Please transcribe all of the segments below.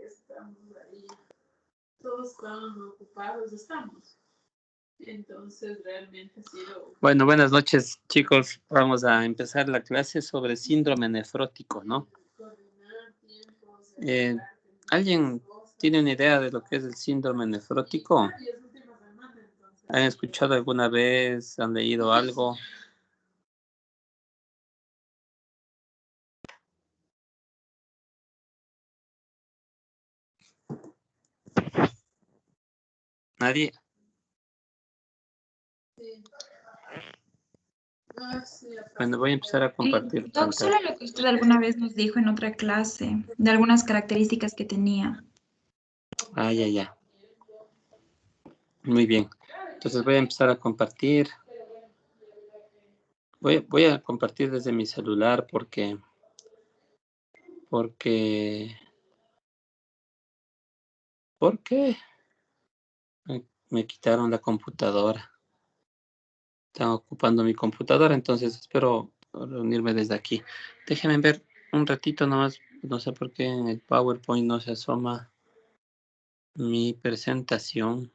estamos ahí, todos tan ocupados estamos. Entonces realmente ha sido... Bueno, buenas noches, chicos. Vamos a empezar la clase sobre síndrome nefrótico, ¿no? ¿Alguien tiene una idea de lo que es el síndrome nefrótico? ¿Han escuchado alguna vez? ¿Han leído algo? ¿Nadie? Bueno, voy a empezar a compartir Doc, solo pantalla. lo que usted alguna vez nos dijo en otra clase, de algunas características que tenía. Ah, ya. Muy bien. Entonces voy a empezar a compartir. Voy a compartir desde mi celular porque me quitaron la computadora. Están ocupando mi computadora, entonces espero reunirme desde aquí. Déjenme ver un ratito nomás. No sé por qué en el PowerPoint no se asoma mi presentación.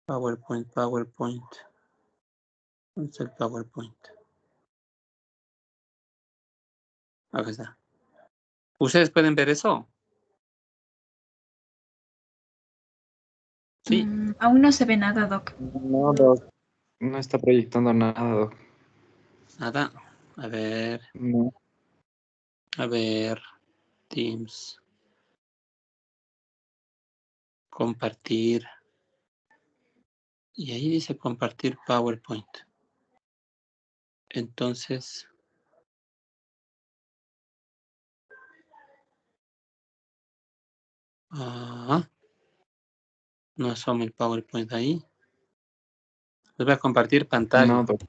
PowerPoint. ¿Dónde está el PowerPoint? Acá está. ¿Ustedes pueden ver eso? Sí. Aún no se ve nada, Doc. No, Doc. No está proyectando nada, Doc. Nada. A ver. No. A ver. Teams. Compartir. Y ahí dice compartir PowerPoint. Entonces... no asoma el PowerPoint ahí. Les voy a compartir pantalla. No, Doc.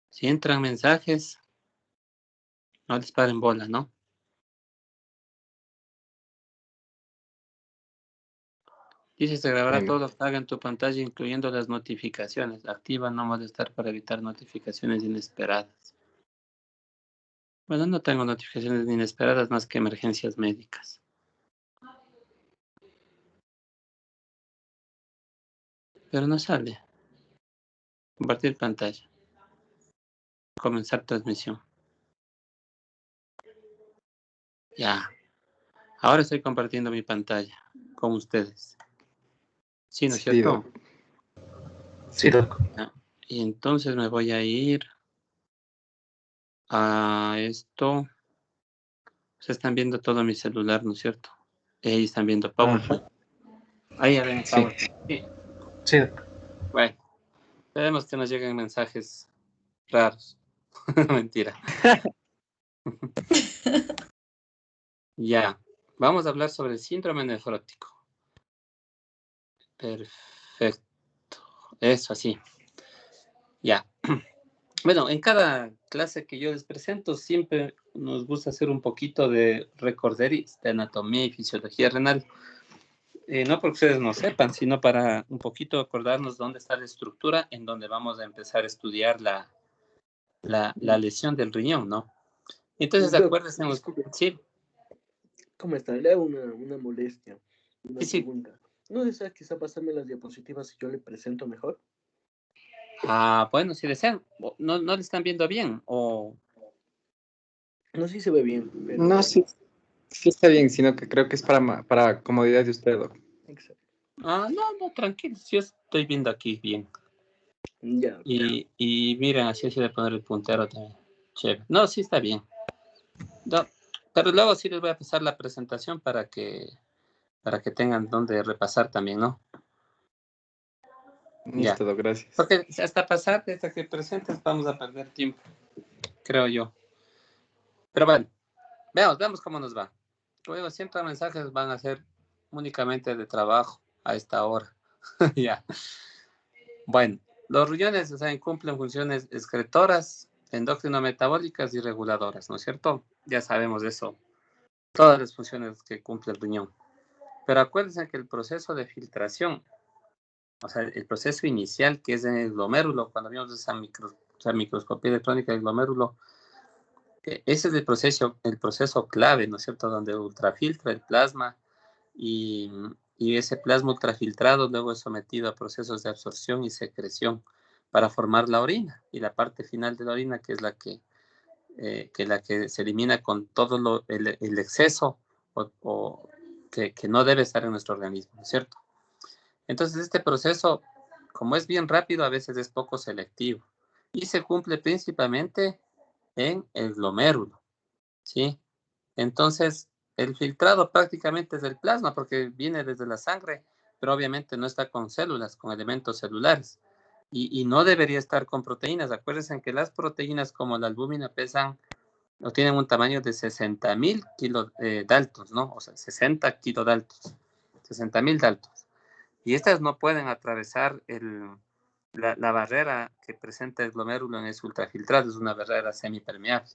Si entran mensajes, no les paren bola, ¿no? Dice, se grabará todo lo que haga en tu pantalla, incluyendo las notificaciones. Activa no molestar para evitar notificaciones inesperadas. Bueno, no tengo notificaciones inesperadas más que emergencias médicas. Pero no sale. Compartir pantalla. Comenzar transmisión. Ya. Ahora estoy compartiendo mi pantalla con ustedes. Sí, ¿no es Sí, cierto? Doc. Sí, Doc. Ya. Y entonces me voy a ir a esto. Se están viendo todo mi celular, ¿no es cierto? Y ahí están viendo PowerPoint. Ahí ya ven Sí. PowerPoint. Sí. Sí, Doc. Bueno, esperemos que nos lleguen mensajes raros. Mentira. Ya. Vamos a hablar sobre el síndrome nefrótico. Perfecto. Eso así. Ya. Bueno, en cada clase que yo les presento siempre nos gusta hacer un poquito de recorderis de anatomía y fisiología renal. No porque ustedes no sepan, sino para un poquito acordarnos dónde está la estructura en donde vamos a empezar a estudiar la lesión del riñón, ¿no? Entonces, Doc, acuérdense, disculpe. sí, ¿Cómo está? Le hago una molestia, una sí. pregunta. ¿No desea quizá pasarme las diapositivas y yo le presento mejor? Bueno, si desean, no le están viendo bien, o... No sé si se ve bien, pero... No, sí. Sí está bien, sino que creo que es para comodidad de usted, Doc. Exacto. No, tranquilo, yo estoy viendo aquí bien. Ya. Y miren, así de poner el puntero también. Chévere. No, sí está bien. No, pero luego sí les voy a pasar la presentación para que tengan donde repasar también, ¿no? Ya. Listo, Doc, gracias. Porque hasta pasar, hasta que presentes, vamos a perder tiempo, creo yo. Pero bueno, veamos cómo nos va. Luego, siempre mensajes van a ser únicamente de trabajo a esta hora. Ya. Bueno, los riñones, cumplen funciones excretoras, endocrino-metabólicas y reguladoras, ¿no es cierto? Ya sabemos de eso, todas las funciones que cumple el riñón. Pero acuérdense que el proceso de filtración, o sea, el proceso inicial que es en el glomérulo, cuando vimos esa microscopía electrónica del glomérulo, Ese es el proceso clave, ¿no es cierto? Donde ultrafiltra el plasma y ese plasma ultrafiltrado luego es sometido a procesos de absorción y secreción para formar la orina. Y la parte final de la orina, que es la que se elimina con todo el exceso que no debe estar en nuestro organismo, ¿no es cierto? Entonces, este proceso, como es bien rápido, a veces es poco selectivo y se cumple principalmente en el glomérulo, ¿sí? Entonces, el filtrado prácticamente es del plasma porque viene desde la sangre, pero obviamente no está con células, con elementos celulares. Y no debería estar con proteínas. Acuérdense que las proteínas como la albúmina pesan o tienen un tamaño de 60.000 kilodaltons, ¿no? O sea, 60 kilodaltons, 60.000 daltons. Y estas no pueden atravesar la barrera que presenta el glomérulo en ese ultrafiltrado, es una barrera semipermeable.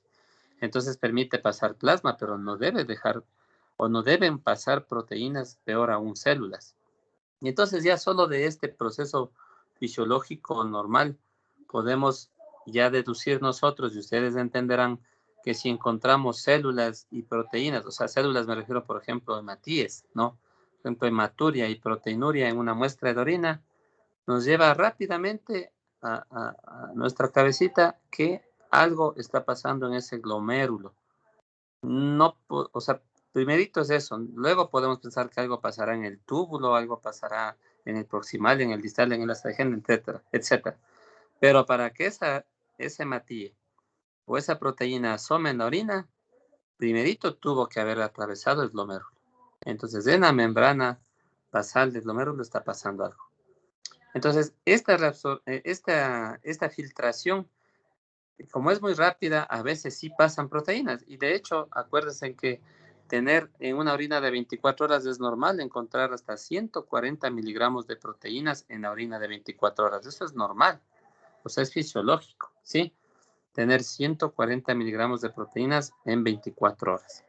Entonces permite pasar plasma, pero no debe dejar o no deben pasar proteínas, peor aún células. Y entonces ya solo de este proceso fisiológico normal podemos ya deducir nosotros, y ustedes entenderán que si encontramos células y proteínas, o sea, células me refiero, por ejemplo, a hematíes, ¿no? Por ejemplo, hematuria y proteinuria en una muestra de orina, nos lleva rápidamente a nuestra cabecita que algo está pasando en ese glomérulo. No, o sea, primerito es eso. Luego podemos pensar que algo pasará en el túbulo, algo pasará en el proximal, en el distal, en el astringente, etcétera, etcétera. Pero para que ese hematíe o esa proteína asome en la orina, primerito tuvo que haber atravesado el glomérulo. Entonces, en la membrana basal del glomérulo está pasando algo. Entonces, esta filtración, como es muy rápida, a veces sí pasan proteínas. Y de hecho, acuérdense que tener en una orina de 24 horas es normal encontrar hasta 140 miligramos de proteínas en la orina de 24 horas. Eso es normal, o sea, es fisiológico, ¿sí? Tener 140 miligramos de proteínas en 24 horas.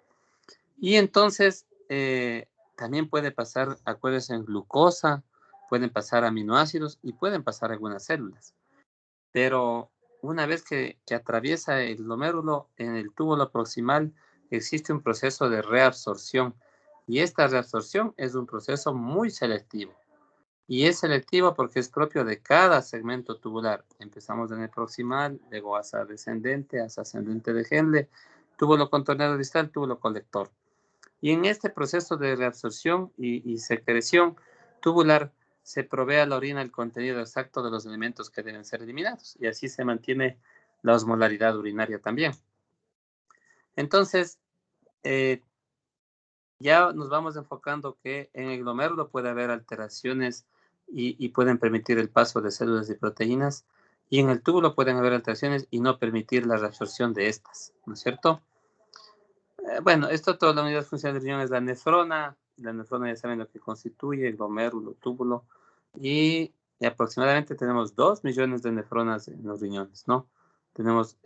Y entonces, también puede pasar, acuérdense, en glucosa, pueden pasar aminoácidos y pueden pasar algunas células. Pero una vez que atraviesa el glomérulo, en el túbulo proximal existe un proceso de reabsorción. Y esta reabsorción es un proceso muy selectivo. Y es selectivo porque es propio de cada segmento tubular. Empezamos en el proximal, luego hacia descendente, hacia ascendente de Henle, túbulo contorneado distal, túbulo colector. Y en este proceso de reabsorción y secreción tubular se provee a la orina el contenido exacto de los elementos que deben ser eliminados y así se mantiene la osmolaridad urinaria también. Entonces, ya nos vamos enfocando que en el glomérulo puede haber alteraciones y pueden permitir el paso de células y proteínas, y en el túbulo pueden haber alteraciones y no permitir la reabsorción de estas, ¿no es cierto? Bueno, esto toda la unidad funcional del riñón es la nefrona. La nefrona ya saben lo que constituye, el glomérulo, túbulo. Y aproximadamente tenemos 2 millones de nefronas en los riñones, ¿no? Tenemos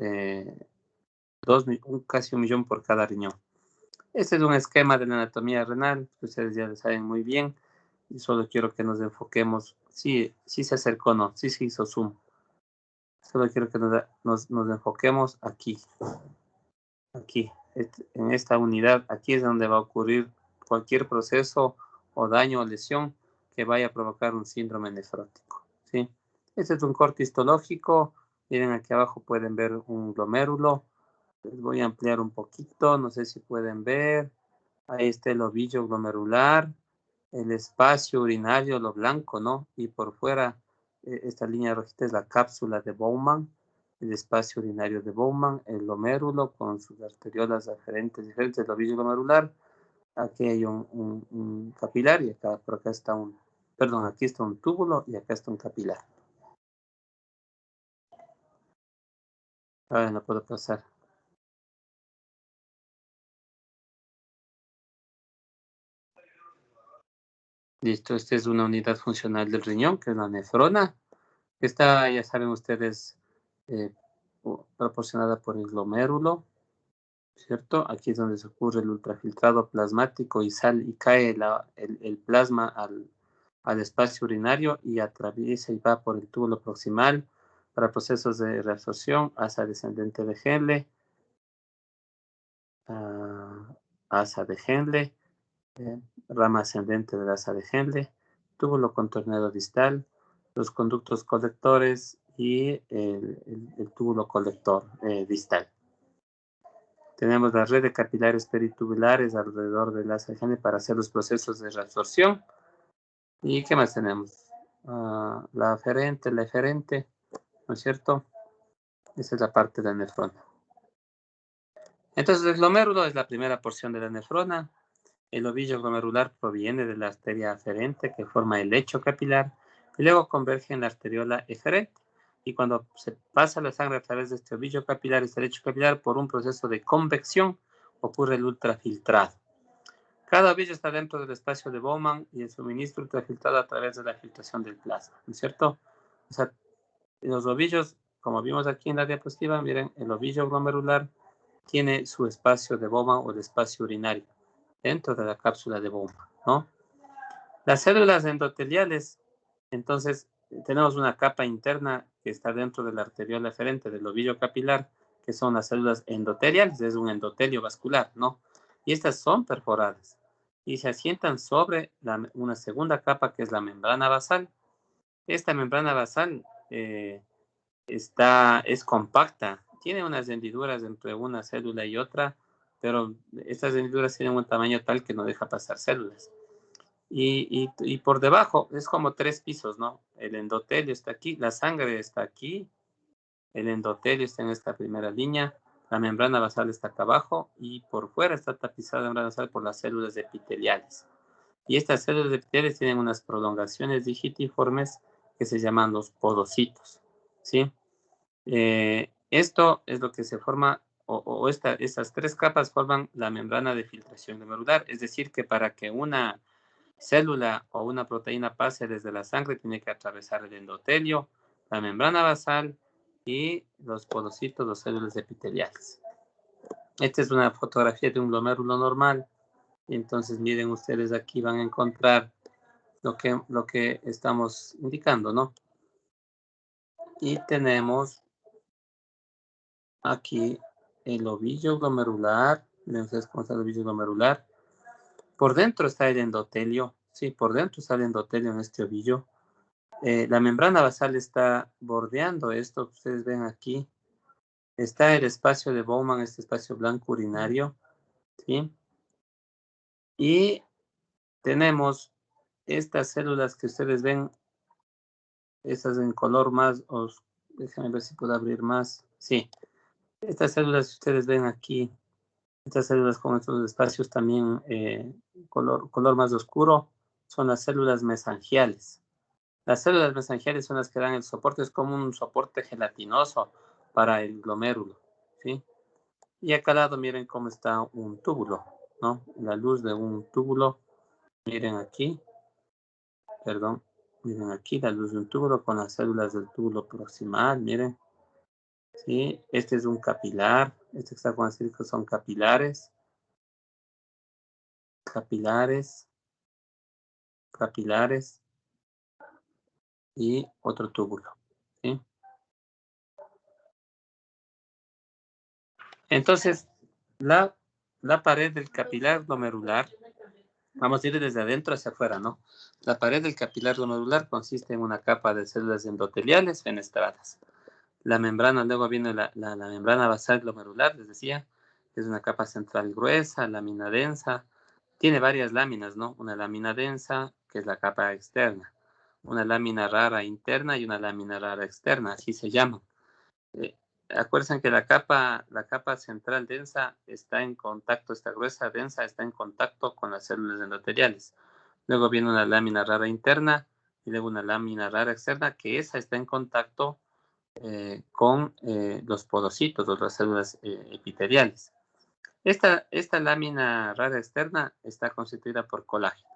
casi 1 millón por cada riñón. Este es un esquema de la anatomía renal, que ustedes ya lo saben muy bien. Y solo quiero que nos enfoquemos. Sí, sí se acercó, no, sí se hizo zoom. Solo quiero que nos enfoquemos aquí. Aquí, en esta unidad, aquí es donde va a ocurrir cualquier proceso o daño o lesión que vaya a provocar un síndrome nefrótico, ¿sí? Este es un corte histológico. Miren, aquí abajo pueden ver un glomérulo. Les voy a ampliar un poquito, no sé si pueden ver. Ahí está el ovillo glomerular, el espacio urinario, lo blanco, ¿no? Y por fuera, esta línea rojita es la cápsula de Bowman, el espacio urinario de Bowman, el glomérulo con sus arteriolas diferentes, el ovillo glomerular. Aquí hay un capilar y acá, por acá está perdón, aquí está un túbulo y acá está un capilar. A ver, no puedo pasar. Listo, esta es una unidad funcional del riñón, que es la nefrona. Esta, ya saben ustedes, proporcionada por el glomérulo, ¿cierto? Aquí es donde se ocurre el ultrafiltrado plasmático y cae el plasma al espacio urinario y atraviesa y va por el túbulo proximal para procesos de reabsorción hacia descendente de Henle. asa de Henle, rama ascendente del asa de Henle, túbulo contorneado distal, los conductos colectores y el túbulo colector distal. Tenemos la red de capilares peritubulares alrededor del asa de Henle para hacer los procesos de reabsorción. ¿Y qué más tenemos? La aferente, la eferente, ¿no es cierto? Esa es la parte de la nefrona. Entonces, el glomérulo es la primera porción de la nefrona. El ovillo glomerular proviene de la arteria aferente que forma el lecho capilar y luego converge en la arteriola eferente. Y cuando se pasa la sangre a través de este ovillo capilar, este lecho capilar, por un proceso de convección, ocurre el ultrafiltrado. Cada ovillo está dentro del espacio de Bowman y el suministro ultrafiltrado a través de la filtración del plasma, ¿no es cierto? O sea, los ovillos, como vimos aquí en la diapositiva, miren, el ovillo glomerular tiene su espacio de Bowman o el espacio urinario dentro de la cápsula de Bowman, ¿no? Las células endoteliales, entonces, tenemos una capa interna que está dentro de la arteriola eferente del ovillo capilar, que son las células endoteliales, es un endotelio vascular, ¿no? Y estas son perforadas y se asientan sobre una segunda capa que es la membrana basal. Esta membrana basal es compacta, tiene unas hendiduras entre una célula y otra, pero estas hendiduras tienen un tamaño tal que no deja pasar células. Y por debajo es como 3 pisos, ¿no? El endotelio está aquí, la sangre está aquí, el endotelio está en esta primera línea, la membrana basal está acá abajo y por fuera está tapizada la membrana basal por las células epiteliales. Y estas células epiteliales tienen unas prolongaciones digitiformes que se llaman los podocitos, ¿sí? Esto es lo que se forma, estas 3 capas forman la membrana de filtración glomerular, es decir, que para que una célula o una proteína pase desde la sangre tiene que atravesar el endotelio, la membrana basal y los podocitos, las células epiteliales. Esta es una fotografía de un glomérulo normal. Y entonces miren ustedes aquí van a encontrar lo que estamos indicando, ¿no? Y tenemos aquí el ovillo glomerular. Miren ustedes cómo está el ovillo glomerular. Por dentro está el endotelio. Sí, por dentro está el endotelio en este ovillo. La membrana basal está bordeando esto que ustedes ven aquí. Está el espacio de Bowman, este espacio blanco urinario, ¿sí? Y tenemos estas células que ustedes ven, estas en color más oscuro. Déjenme ver si puedo abrir más. Sí, estas células que ustedes ven aquí, estas células con estos espacios también color más oscuro, son las células mesangiales. Las células mesangiales son las que dan el soporte, es como un soporte gelatinoso para el glomérulo, ¿sí? Y acá al lado miren cómo está un túbulo, ¿no? La luz de un túbulo, miren aquí, perdón, miren aquí la luz de un túbulo con las células del túbulo proximal, miren, ¿sí? Este es un capilar, este que está con el círculo son capilares, capilares y otro túbulo, ¿sí? Entonces, la pared del capilar glomerular, vamos a ir desde adentro hacia afuera, ¿no? La pared del capilar glomerular consiste en una capa de células endoteliales fenestradas. La membrana, luego viene la membrana basal glomerular, les decía, es una capa central gruesa, lámina densa. Tiene varias láminas, ¿no? Una lámina densa, que es la capa externa. Una lámina rara interna y una lámina rara externa, así se llaman. Acuérdense que la capa central densa está en contacto, esta gruesa densa está en contacto con las células endoteliales. Luego viene una lámina rara interna y luego una lámina rara externa, que esa está en contacto con los podocitos o las células epiteliales. Esta lámina rara externa está constituida por colágeno.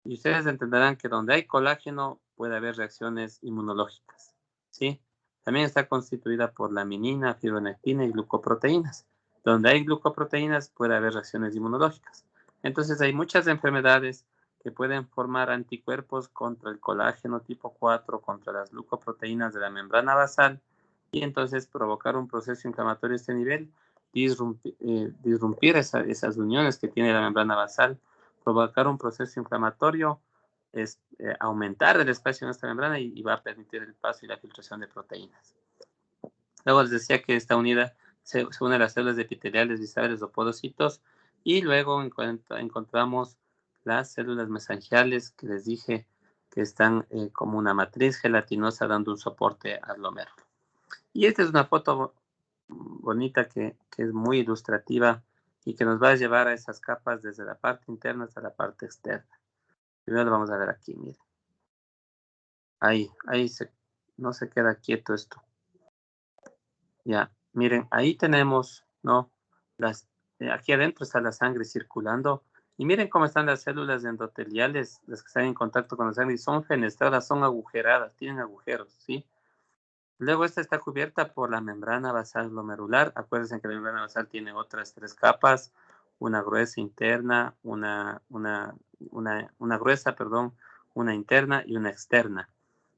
Y ustedes entenderán que donde hay colágeno puede haber reacciones inmunológicas, ¿sí? También está constituida por laminina, fibronectina y glucoproteínas. Donde hay glucoproteínas puede haber reacciones inmunológicas. Entonces hay muchas enfermedades que pueden formar anticuerpos contra el colágeno tipo 4, contra las glucoproteínas de la membrana basal y entonces provocar un proceso inflamatorio a este nivel disrumpir esas uniones que tiene la membrana basal, provocar un proceso inflamatorio, aumentar el espacio en esta membrana y va a permitir el paso y la filtración de proteínas. Luego les decía que está unida, se une a las células epiteliales, viscerales o podocitos, y luego encontramos las células mesangiales que les dije que están como una matriz gelatinosa dando un soporte al glomérulo. Y esta es una foto bonita que es muy ilustrativa y que nos va a llevar a esas capas desde la parte interna hasta la parte externa. Primero lo vamos a ver aquí, miren. Ahí no se queda quieto esto. Ya, miren, ahí tenemos, ¿no? Aquí adentro está la sangre circulando. Y miren cómo están las células endoteliales, las que están en contacto con la sangre, y son fenestradas, son agujeradas, tienen agujeros, ¿sí? Luego esta está cubierta por la membrana basal glomerular. Acuérdense que la membrana basal tiene otras 3 capas, una gruesa interna, una gruesa, perdón, una interna y una externa.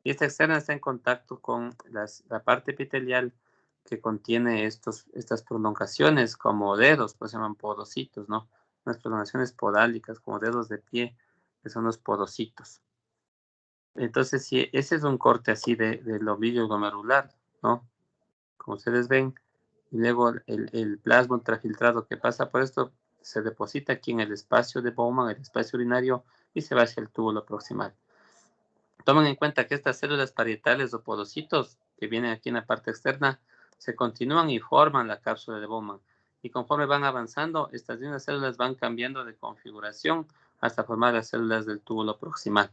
Y esta externa está en contacto con la parte epitelial que contiene estas prolongaciones como dedos, pues se llaman podocitos, ¿no? Unas prolongaciones podálicas como dedos de pie, que son los podocitos. Entonces, si ese es un corte así del ovillo glomerular, ¿no? Como ustedes ven, y luego el plasma ultrafiltrado que pasa por esto se deposita aquí en el espacio de Bowman, el espacio urinario, y se va hacia el túbulo proximal. Tomen en cuenta que estas células parietales o podocitos que vienen aquí en la parte externa se continúan y forman la cápsula de Bowman. Y conforme van avanzando, estas mismas células van cambiando de configuración hasta formar las células del túbulo proximal.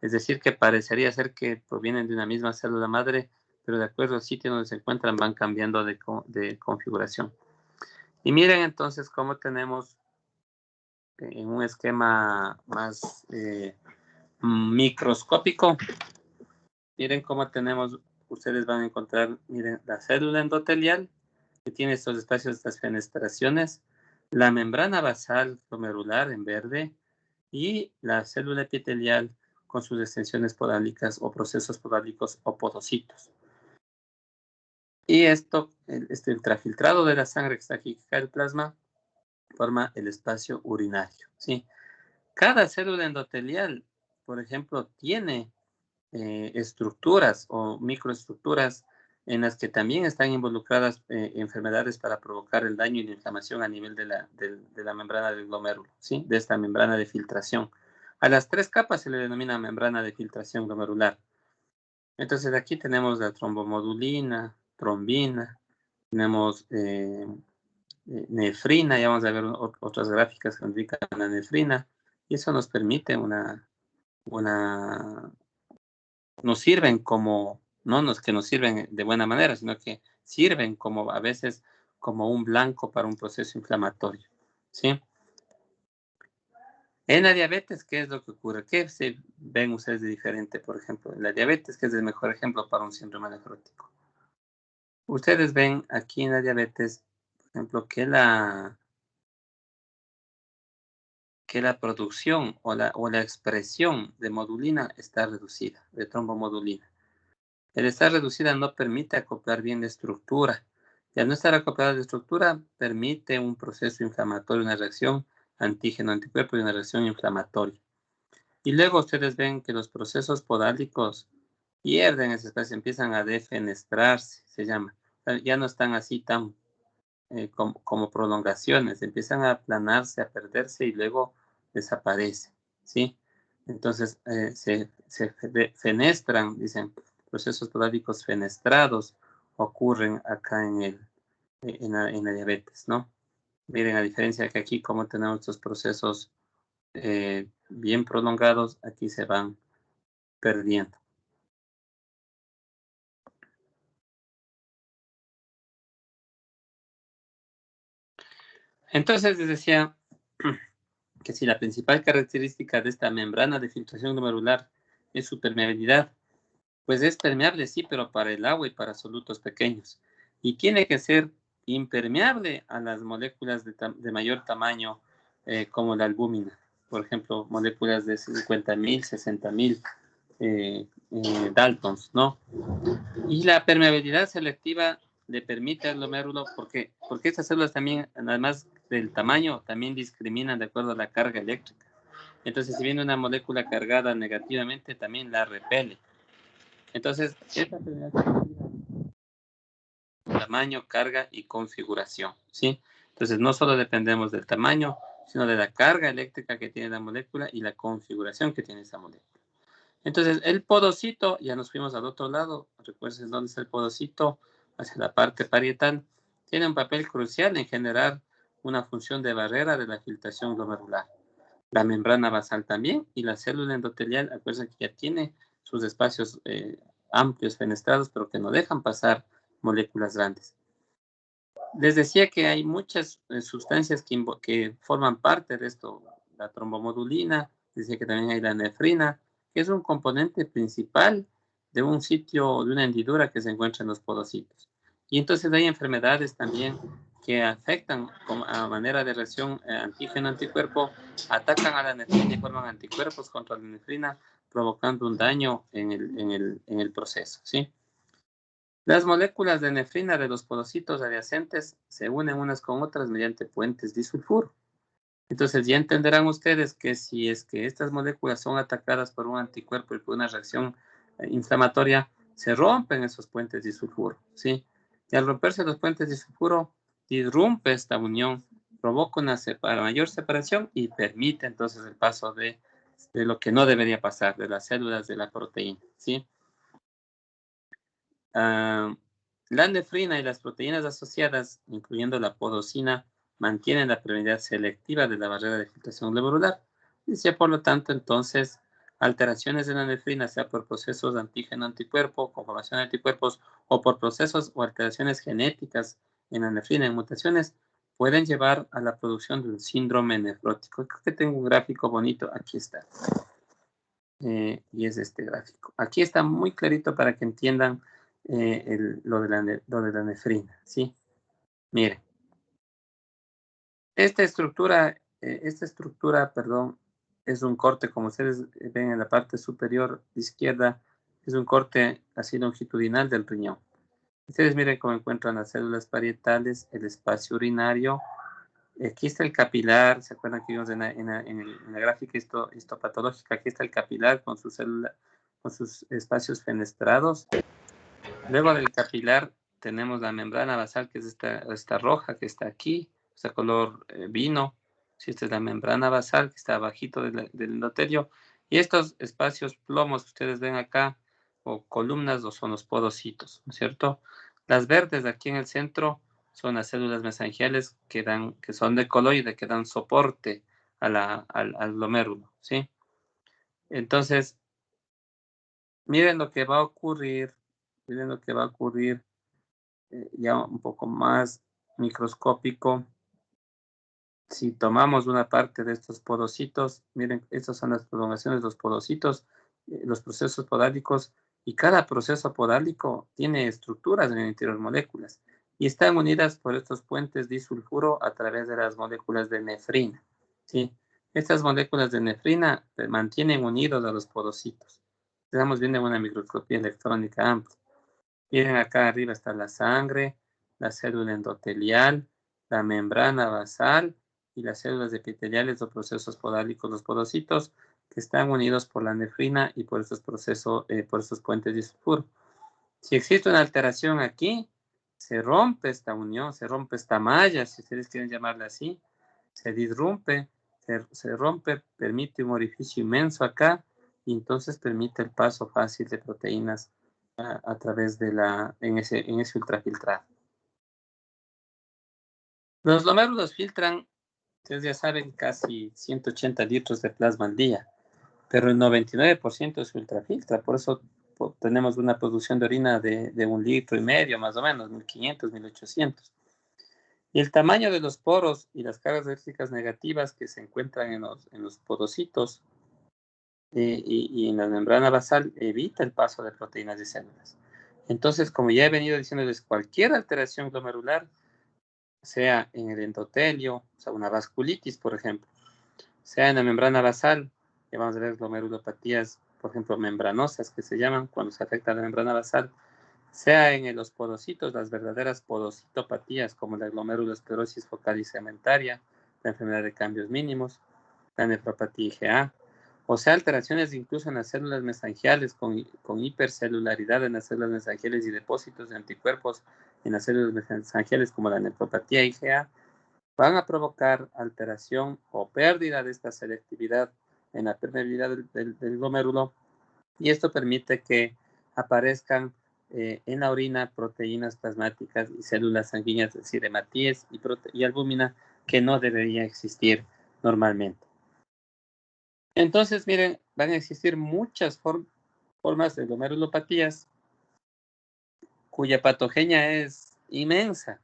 Es decir, que parecería ser que provienen de una misma célula madre, pero de acuerdo al sitio donde se encuentran van cambiando de configuración. Y miren entonces cómo tenemos en un esquema más microscópico, miren cómo tenemos, ustedes van a encontrar, miren, la célula endotelial, que tiene estos espacios, estas fenestraciones, la membrana basal glomerular en verde, y la célula epitelial con sus extensiones podálicas o procesos podálicos o podocitos. Y esto, este ultrafiltrado de la sangre que está aquí, que cae el plasma, forma el espacio urinario, ¿sí? Cada célula endotelial, por ejemplo, tiene estructuras o microestructuras en las que también están involucradas enfermedades para provocar el daño y la inflamación a nivel de la membrana del glomérulo, ¿sí? De esta membrana de filtración. A las 3 capas se le denomina membrana de filtración glomerular. Entonces aquí tenemos la trombomodulina, trombina, tenemos nefrina, ya vamos a ver otras gráficas que indican la nefrina, y eso nos permite nos sirven como, no nos que nos sirven de buena manera, sino que sirven como a veces como un blanco para un proceso inflamatorio, ¿sí? En la diabetes, ¿qué es lo que ocurre? ¿Qué se ven ustedes de diferente, por ejemplo? En la diabetes, que es el mejor ejemplo para un síndrome nefrótico. Ustedes ven aquí en la diabetes, por ejemplo, que la producción o la expresión de modulina está reducida, de trombomodulina. El estar reducida no permite acoplar bien la estructura. Y al no estar acoplada la estructura, permite un proceso inflamatorio, una reacción antígeno-anticuerpo y una reacción inflamatoria. Y luego ustedes ven que los procesos podálicos pierden esa especie, empiezan a defenestrarse, se llama. Ya no están así tan como prolongaciones, empiezan a aplanarse, a perderse y luego desaparecen, ¿sí? Entonces se fenestran, dicen, procesos podálicos fenestrados ocurren acá en la diabetes, ¿no? Miren, a diferencia que aquí, como tenemos estos procesos bien prolongados, aquí se van perdiendo. Entonces les decía que si la principal característica de esta membrana de filtración glomerular es su permeabilidad, pues es permeable, sí, pero para el agua y para solutos pequeños. Y tiene que ser impermeable a las moléculas de mayor tamaño, como la albúmina. Por ejemplo, moléculas de 50.000, 60.000 Daltons, ¿no? Y la permeabilidad selectiva le permite al glomérulo, porque estas células también, además del tamaño, también discriminan de acuerdo a la carga eléctrica. Entonces, si viene una molécula cargada negativamente, también la repele. Entonces, esta enfermedad tamaño, carga y configuración, ¿sí? Entonces, no solo dependemos del tamaño, sino de la carga eléctrica que tiene la molécula y la configuración que tiene esa molécula. Entonces, el podocito, ya nos fuimos al otro lado, recuerden dónde está el podocito, hacia la parte parietal, tiene un papel crucial en generar una función de barrera de la filtración glomerular. La membrana basal también, y la célula endotelial, acuérdense que ya tiene sus espacios amplios, fenestrados, pero que no dejan pasar moléculas grandes. Les decía que hay muchas sustancias que forman parte de esto, la trombomodulina, decía que también hay la nefrina, que es un componente principal de un sitio, de una hendidura que se encuentra en los podocitos. Y entonces hay enfermedades también que afectan a manera de reacción antígeno-anticuerpo, atacan a la nefrina y forman anticuerpos contra la nefrina, provocando un daño en el proceso, ¿sí? Las moléculas de nefrina de los podocitos adyacentes se unen unas con otras mediante puentes disulfuro. Entonces ya entenderán ustedes que si es que estas moléculas son atacadas por un anticuerpo y por una reacción inflamatoria, se rompen esos puentes disulfuro, ¿sí? Y al romperse los puentes disulfuro, disrumpe esta unión, provoca una mayor separación y permite entonces el paso de lo que no debería pasar, de las células de la proteína, ¿sí? La nefrina y las proteínas asociadas, incluyendo la podocina, mantienen la permeabilidad selectiva de la barrera de filtración glomerular. Y si, por lo tanto, entonces, alteraciones de la nefrina, sea por procesos de antígeno-anticuerpo, conformación de anticuerpos, o por procesos o alteraciones genéticas en la nefrina, en mutaciones, pueden llevar a la producción de un síndrome nefrótico. Creo que tengo un gráfico bonito. Aquí está. Y es este gráfico. Aquí está muy clarito para que entiendan lo de la nefrina, ¿sí? Miren. Esta estructura, perdón, es un corte, como ustedes ven en la parte superior izquierda, es un corte así longitudinal del riñón. Ustedes miren cómo encuentran las células parietales, el espacio urinario. Aquí está el capilar, ¿se acuerdan que vimos en la gráfica histopatológica? Aquí está el capilar con sus espacios fenestrados. Luego del capilar tenemos la membrana basal, que es esta roja que está aquí, este color vino. Sí, esta es la membrana basal que está abajito del endotelio. Y estos espacios plomos que ustedes ven acá, o columnas, son los podocitos, ¿no es cierto? Las verdes de aquí en el centro son las células mesangiales que son de coloide, que dan soporte al glomérulo, ¿sí? Entonces, miren lo que va a ocurrir, ya un poco más microscópico. Si tomamos una parte de estos podocitos, miren, estas son las prolongaciones de los podocitos, los procesos podálicos, y cada proceso podálico tiene estructuras en el interior, moléculas, y están unidas por estos puentes disulfuro a través de las moléculas de nefrina, ¿sí? Estas moléculas de nefrina mantienen unidos a los podocitos. Estamos viendo una microscopía electrónica amplia. Miren, acá arriba está la sangre, la célula endotelial, la membrana basal y las células epiteliales o procesos podálicos, los podocitos, que están unidos por la nefrina y por estos procesos, por estos puentes disulfuro. Si existe una alteración aquí, se rompe esta unión, se rompe esta malla, si ustedes quieren llamarla así, se disrumpe, se rompe, permite un orificio inmenso acá, y entonces permite el paso fácil de proteínas a través de en ese ultrafiltrado. Los glomérulos filtran, ustedes ya saben, casi 180 litros de plasma al día, pero el 99% se ultrafiltra, por eso tenemos una producción de orina de 1,5 litros, más o menos, 1.500, 1.800. Y el tamaño de los poros y las cargas eléctricas negativas que se encuentran en los podocitos y en la membrana basal evita el paso de proteínas y células. Entonces, como ya he venido diciéndoles, cualquier alteración glomerular, sea en el endotelio, o sea, una vasculitis, por ejemplo, sea en la membrana basal, que vamos a ver glomerulopatías, por ejemplo, membranosas, que se llaman cuando se afecta la membrana basal, sea en los podocitos, las verdaderas podocitopatías, como la glomerulosclerosis focal y segmentaria, la enfermedad de cambios mínimos, la nefropatía IgA, o sea, alteraciones incluso en las células mesangiales con hipercelularidad en las células mesangiales y depósitos de anticuerpos en las células mesangiales como la nefropatía IgA, van a provocar alteración o pérdida de esta selectividad en la permeabilidad del glomérulo, y esto permite que aparezcan en la orina proteínas plasmáticas y células sanguíneas, es decir, hematíes y albúmina, que no debería existir normalmente. Entonces, miren, van a existir muchas formas de glomerulopatías cuya patogenia es inmensa.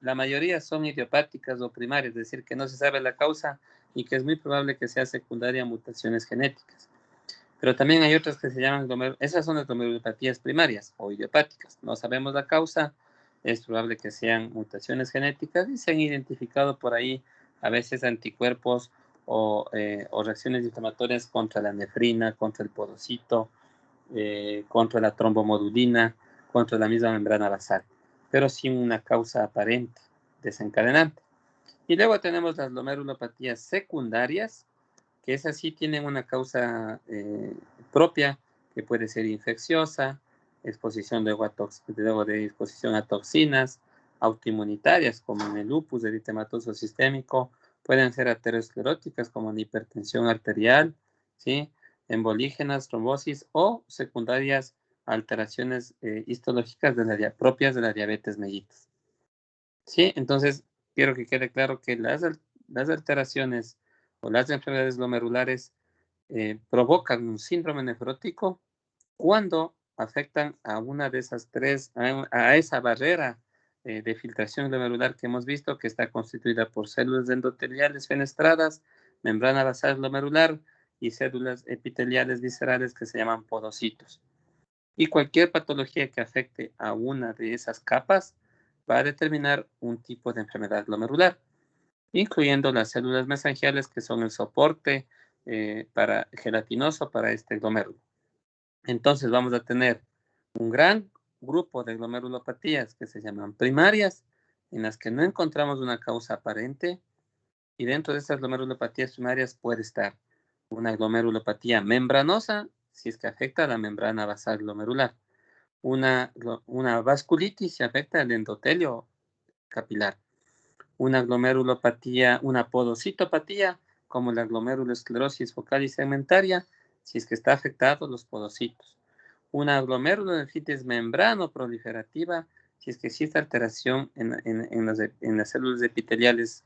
La mayoría son idiopáticas o primarias, es decir, que no se sabe la causa y que es muy probable que sea secundaria a mutaciones genéticas. Pero también hay otras que se llaman esas son las glomerulopatías primarias o idiopáticas. No sabemos la causa, es probable que sean mutaciones genéticas y se han identificado por ahí a veces anticuerpos o reacciones inflamatorias contra la nefrina, contra el podocito, contra la trombomodulina, contra la misma membrana basal, pero sin una causa aparente desencadenante. Y luego tenemos las glomerulopatías secundarias, que esas sí tienen una causa propia, que puede ser infecciosa, exposición luego de exposición a toxinas, autoinmunitarias, como en el lupus eritematoso sistémico, pueden ser ateroscleróticas, como en hipertensión arterial, ¿sí? Embolígenas, trombosis, o secundarias alteraciones histológicas propias de la diabetes mellitus. ¿Sí? Entonces, quiero que quede claro que las alteraciones o las enfermedades glomerulares provocan un síndrome nefrótico cuando afectan a una de esas tres, a esa barrera de filtración glomerular que hemos visto, que está constituida por células endoteliales fenestradas, membrana basal glomerular y células epiteliales viscerales que se llaman podocitos. Y cualquier patología que afecte a una de esas capas va a determinar un tipo de enfermedad glomerular, incluyendo las células mesangiales, que son el soporte gelatinoso para este glomérulo. Entonces vamos a tener un gran grupo de glomerulopatías que se llaman primarias, en las que no encontramos una causa aparente, y dentro de estas glomerulopatías primarias puede estar una glomerulopatía membranosa, si es que afecta a la membrana basal glomerular, una vasculitis si afecta al endotelio capilar, una glomerulopatía, una podocitopatía, como la glomerulosclerosis focal y segmentaria, si es que está afectado los podocitos, una glomerulonefritis membrano proliferativa, si es que existe alteración en las células epiteliales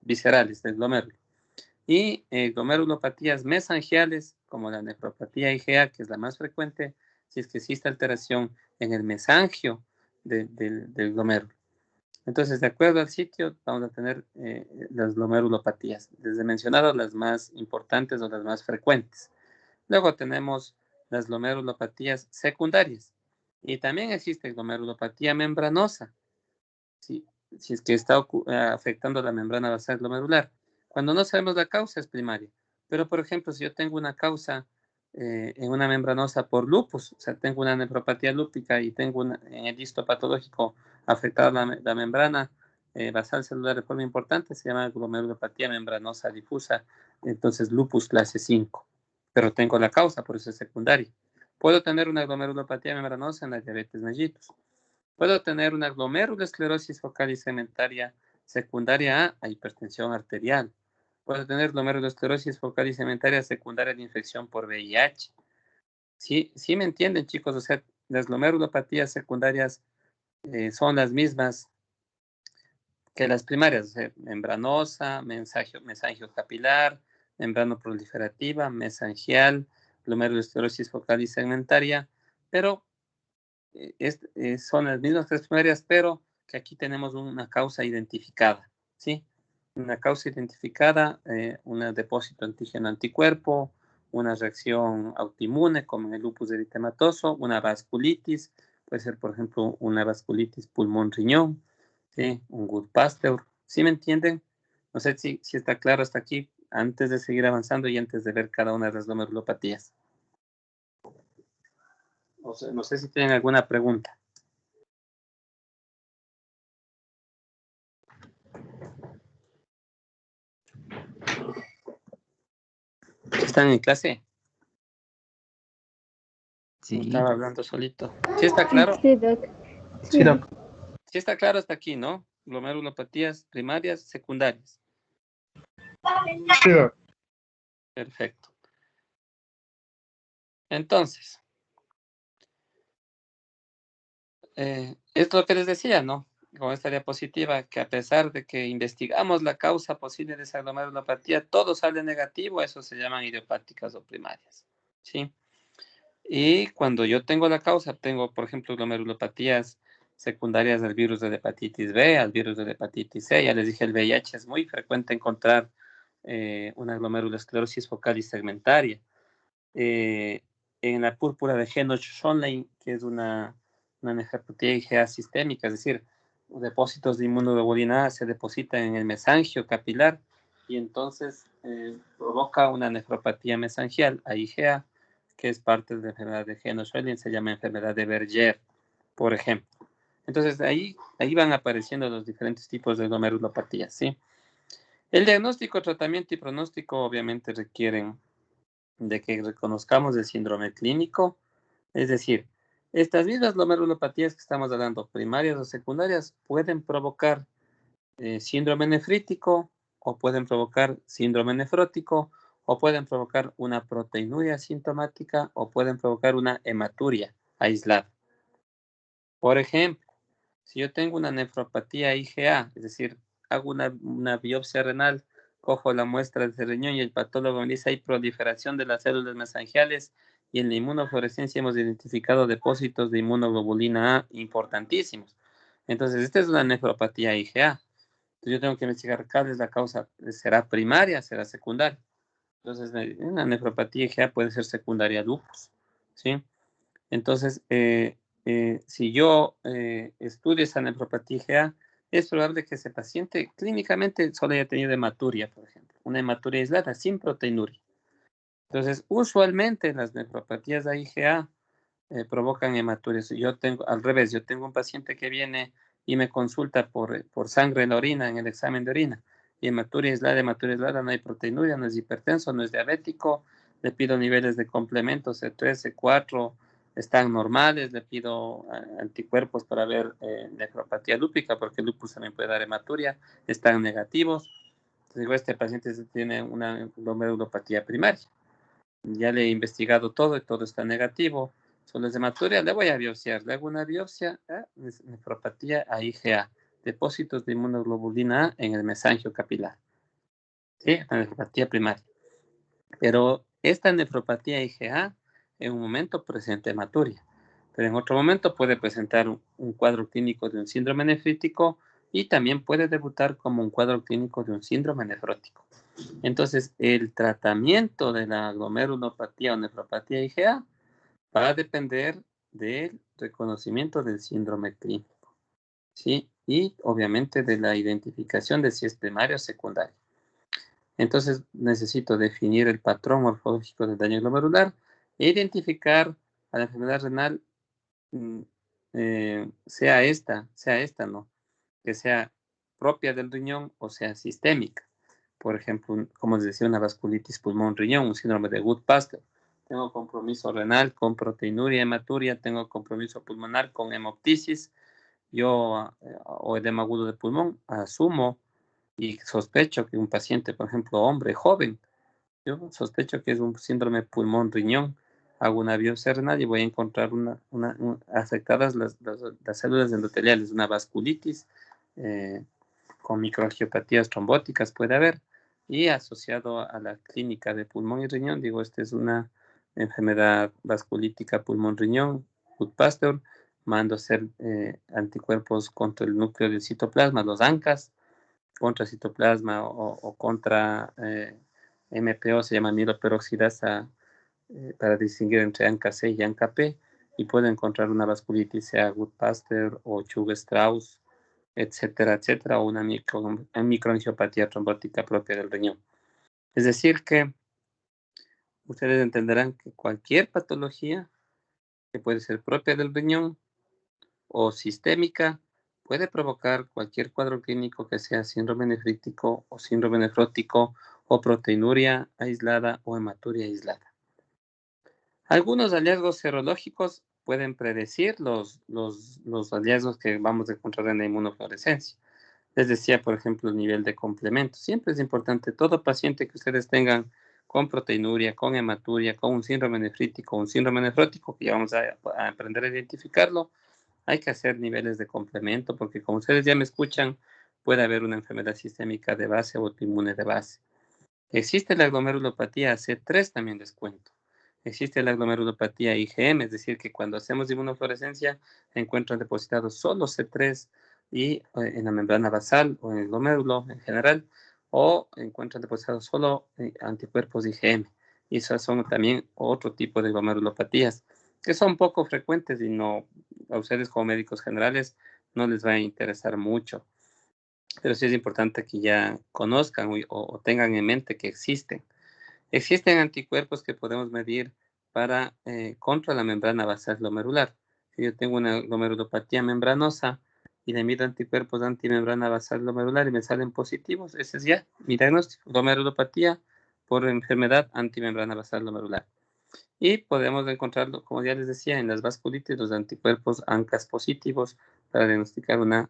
viscerales del glomérulo, y glomerulopatías mesangiales, como la nefropatía IgA, que es la más frecuente, si es que existe alteración en el mesangio del glomérulo. Entonces, de acuerdo al sitio, vamos a tener las glomerulopatías. Desde mencionado, las más importantes o las más frecuentes. Luego tenemos las glomerulopatías secundarias. Y también existe glomerulopatía membranosa, si es que está afectando la membrana basal glomerular. Cuando no sabemos la causa es primaria. Pero, por ejemplo, si yo tengo una causa en una membranosa por lupus, o sea, tengo una nefropatía lúpica y tengo en el histopatológico afectada la membrana basal celular de forma importante, se llama glomerulopatía membranosa difusa, entonces lupus clase 5. Pero tengo la causa, por eso es secundaria. Puedo tener una glomerulopatía membranosa en la diabetes mellitus. Puedo tener una glomerulosclerosis focal y segmentaria secundaria a hipertensión arterial. Puedo tener glomerulosclerosis focal y segmentaria secundaria de infección por VIH. ¿Sí, sí me entienden, chicos? O sea, las glomerulopatías secundarias son las mismas que las primarias, o sea, membranosa, mesangio capilar, membrano proliferativa, mesangial, glomerulosclerosis focal y segmentaria, pero son las mismas tres primarias, pero que aquí tenemos una causa identificada, ¿sí? Una causa identificada, un depósito antígeno-anticuerpo, una reacción autoinmune, como en el lupus eritematoso, una vasculitis, puede ser, por ejemplo, una vasculitis pulmón-riñón, ¿sí? Un Goodpasteur, ¿sí me entienden? No sé si está claro hasta aquí, antes de seguir avanzando y antes de ver cada una de las glomerulopatías. O sea, no sé si tienen alguna pregunta. ¿Están en clase? Sí. Estaba hablando solito. ¿Sí está claro? Sí, Doc. Sí, Doc. Sí está claro hasta aquí, ¿no? Glomerulopatías primarias, secundarias. Sí, Doc. Perfecto. Entonces, es lo que les decía, ¿no? Con esta diapositiva, que a pesar de que investigamos la causa posible de esa glomerulopatía, todo sale negativo, eso se llaman idiopáticas o primarias, ¿sí? Y cuando yo tengo la causa, tengo, por ejemplo, glomerulopatías secundarias del virus de la hepatitis B, al virus de la hepatitis C. Ya les dije, el VIH es muy frecuente encontrar una glomerulosclerosis focal y segmentaria. En la púrpura de Henoch-Schönlein, que es una nefropatía IgA sistémica, es decir, depósitos de inmunoglobulina A se depositan en el mesangio capilar y entonces provoca una nefropatía mesangial a IgA, que es parte de la enfermedad de Henoch-Schönlein, se llama enfermedad de Berger, por ejemplo. Entonces, ahí van apareciendo los diferentes tipos de glomerulopatías, ¿sí? El diagnóstico, tratamiento y pronóstico obviamente requieren de que reconozcamos el síndrome clínico, es decir, estas mismas glomerulopatías que estamos hablando, primarias o secundarias, pueden provocar síndrome nefrítico o pueden provocar síndrome nefrótico o pueden provocar una proteinuria sintomática o pueden provocar una hematuria aislada. Por ejemplo, si yo tengo una nefropatía IgA, es decir, hago una biopsia renal, cojo la muestra de riñón y el patólogo me dice hay proliferación de las células mesangiales y en la inmunofluorescencia hemos identificado depósitos de inmunoglobulina A importantísimos. Entonces, esta es una nefropatía IgA. Entonces, yo tengo que investigar cuál es la causa. ¿Será primaria? ¿Será secundaria? Entonces, una nefropatía IgA puede ser secundaria a lupus, ¿sí? Entonces, si yo estudio esa nefropatía IgA, es probable que ese paciente clínicamente solo haya tenido hematuria, por ejemplo, una hematuria aislada sin proteinuria. Entonces, usualmente las nefropatías de IgA provocan hematurias. Yo tengo, al revés, yo tengo un paciente que viene y me consulta por sangre en la orina, en el examen de orina, y hematuria aislada, no hay proteinuria, no es hipertenso, no es diabético, le pido niveles de complementos C3, C4, están normales, le pido anticuerpos para ver nefropatía lúpica, porque el lupus también puede dar hematuria, están negativos. Entonces digo, este paciente tiene una glomerulopatía primaria. Ya le he investigado todo y todo está negativo. Solo es hematuria, le voy a biopsiar. Le hago una biopsia, nefropatía a IgA, depósitos de inmunoglobulina A en el mesangio capilar. ¿Sí? La nefropatía primaria. Pero esta nefropatía IgA en un momento presenta hematuria, pero en otro momento puede presentar un cuadro clínico de un síndrome nefrítico y también puede debutar como un cuadro clínico de un síndrome nefrótico. Entonces, el tratamiento de la glomerulopatía o nefropatía IgA va a depender del reconocimiento del síndrome clínico, ¿sí? Y obviamente de la identificación de si es primario o secundario. Entonces, necesito definir el patrón morfológico del daño glomerular e identificar a la enfermedad renal, sea esta, ¿no? Que sea propia del riñón o sea sistémica. Por ejemplo, como les decía, una vasculitis pulmón-riñón, un síndrome de Goodpasture. Tengo compromiso renal con proteinuria, hematuria, tengo compromiso pulmonar con hemoptisis, o edema agudo de pulmón, asumo y sospecho que un paciente, por ejemplo, hombre joven, yo sospecho que es un síndrome pulmón-riñón, hago una biopsia renal y voy a encontrar afectadas las células endoteliales, una vasculitis, con microangiopatías trombóticas puede haber, y asociado a la clínica de pulmón y riñón, digo, esta es una enfermedad vasculítica pulmón-riñón, Goodpasture, mando a hacer anticuerpos contra el núcleo del citoplasma, los ANCAS, contra citoplasma o contra MPO, se llama amiloperoxidasa, para distinguir entre ANCA-C y ANCA-P, y puede encontrar una vasculitis, sea Goodpasture o Chug-Strauss, etcétera, etcétera, o una microangiopatía trombótica propia del riñón. Es decir que ustedes entenderán que cualquier patología que puede ser propia del riñón o sistémica, puede provocar cualquier cuadro clínico que sea síndrome nefrítico o síndrome nefrótico o proteinuria aislada o hematuria aislada. Algunos hallazgos serológicos pueden predecir los hallazgos que vamos a encontrar en la inmunofluorescencia. Les decía, por ejemplo, el nivel de complemento. Siempre es importante, todo paciente que ustedes tengan con proteinuria, con hematuria, con un síndrome nefrítico, un síndrome nefrótico, que ya vamos a aprender a identificarlo, hay que hacer niveles de complemento, porque como ustedes ya me escuchan, puede haber una enfermedad sistémica de base o autoinmune de base. Existe la glomerulopatía C3, también les cuento. Existe la glomerulopatía IgM, es decir, que cuando hacemos inmunofluorescencia encuentran depositados solo C3 y en la membrana basal o en el glomérulo en general, o encuentran depositados solo anticuerpos IgM. Y esas son también otro tipo de glomerulopatías que son poco frecuentes y no, a ustedes como médicos generales no les va a interesar mucho. Pero sí es importante que ya conozcan o tengan en mente que existen. Existen anticuerpos que podemos medir para contra la membrana basal glomerular. Si yo tengo una glomerulopatía membranosa y le mido anticuerpos antimembrana basal glomerular y me salen positivos, ese es ya mi diagnóstico, glomerulopatía por enfermedad antimembrana basal glomerular. Y podemos encontrarlo, como ya les decía, en las vasculitis, los anticuerpos ANCAS positivos para diagnosticar una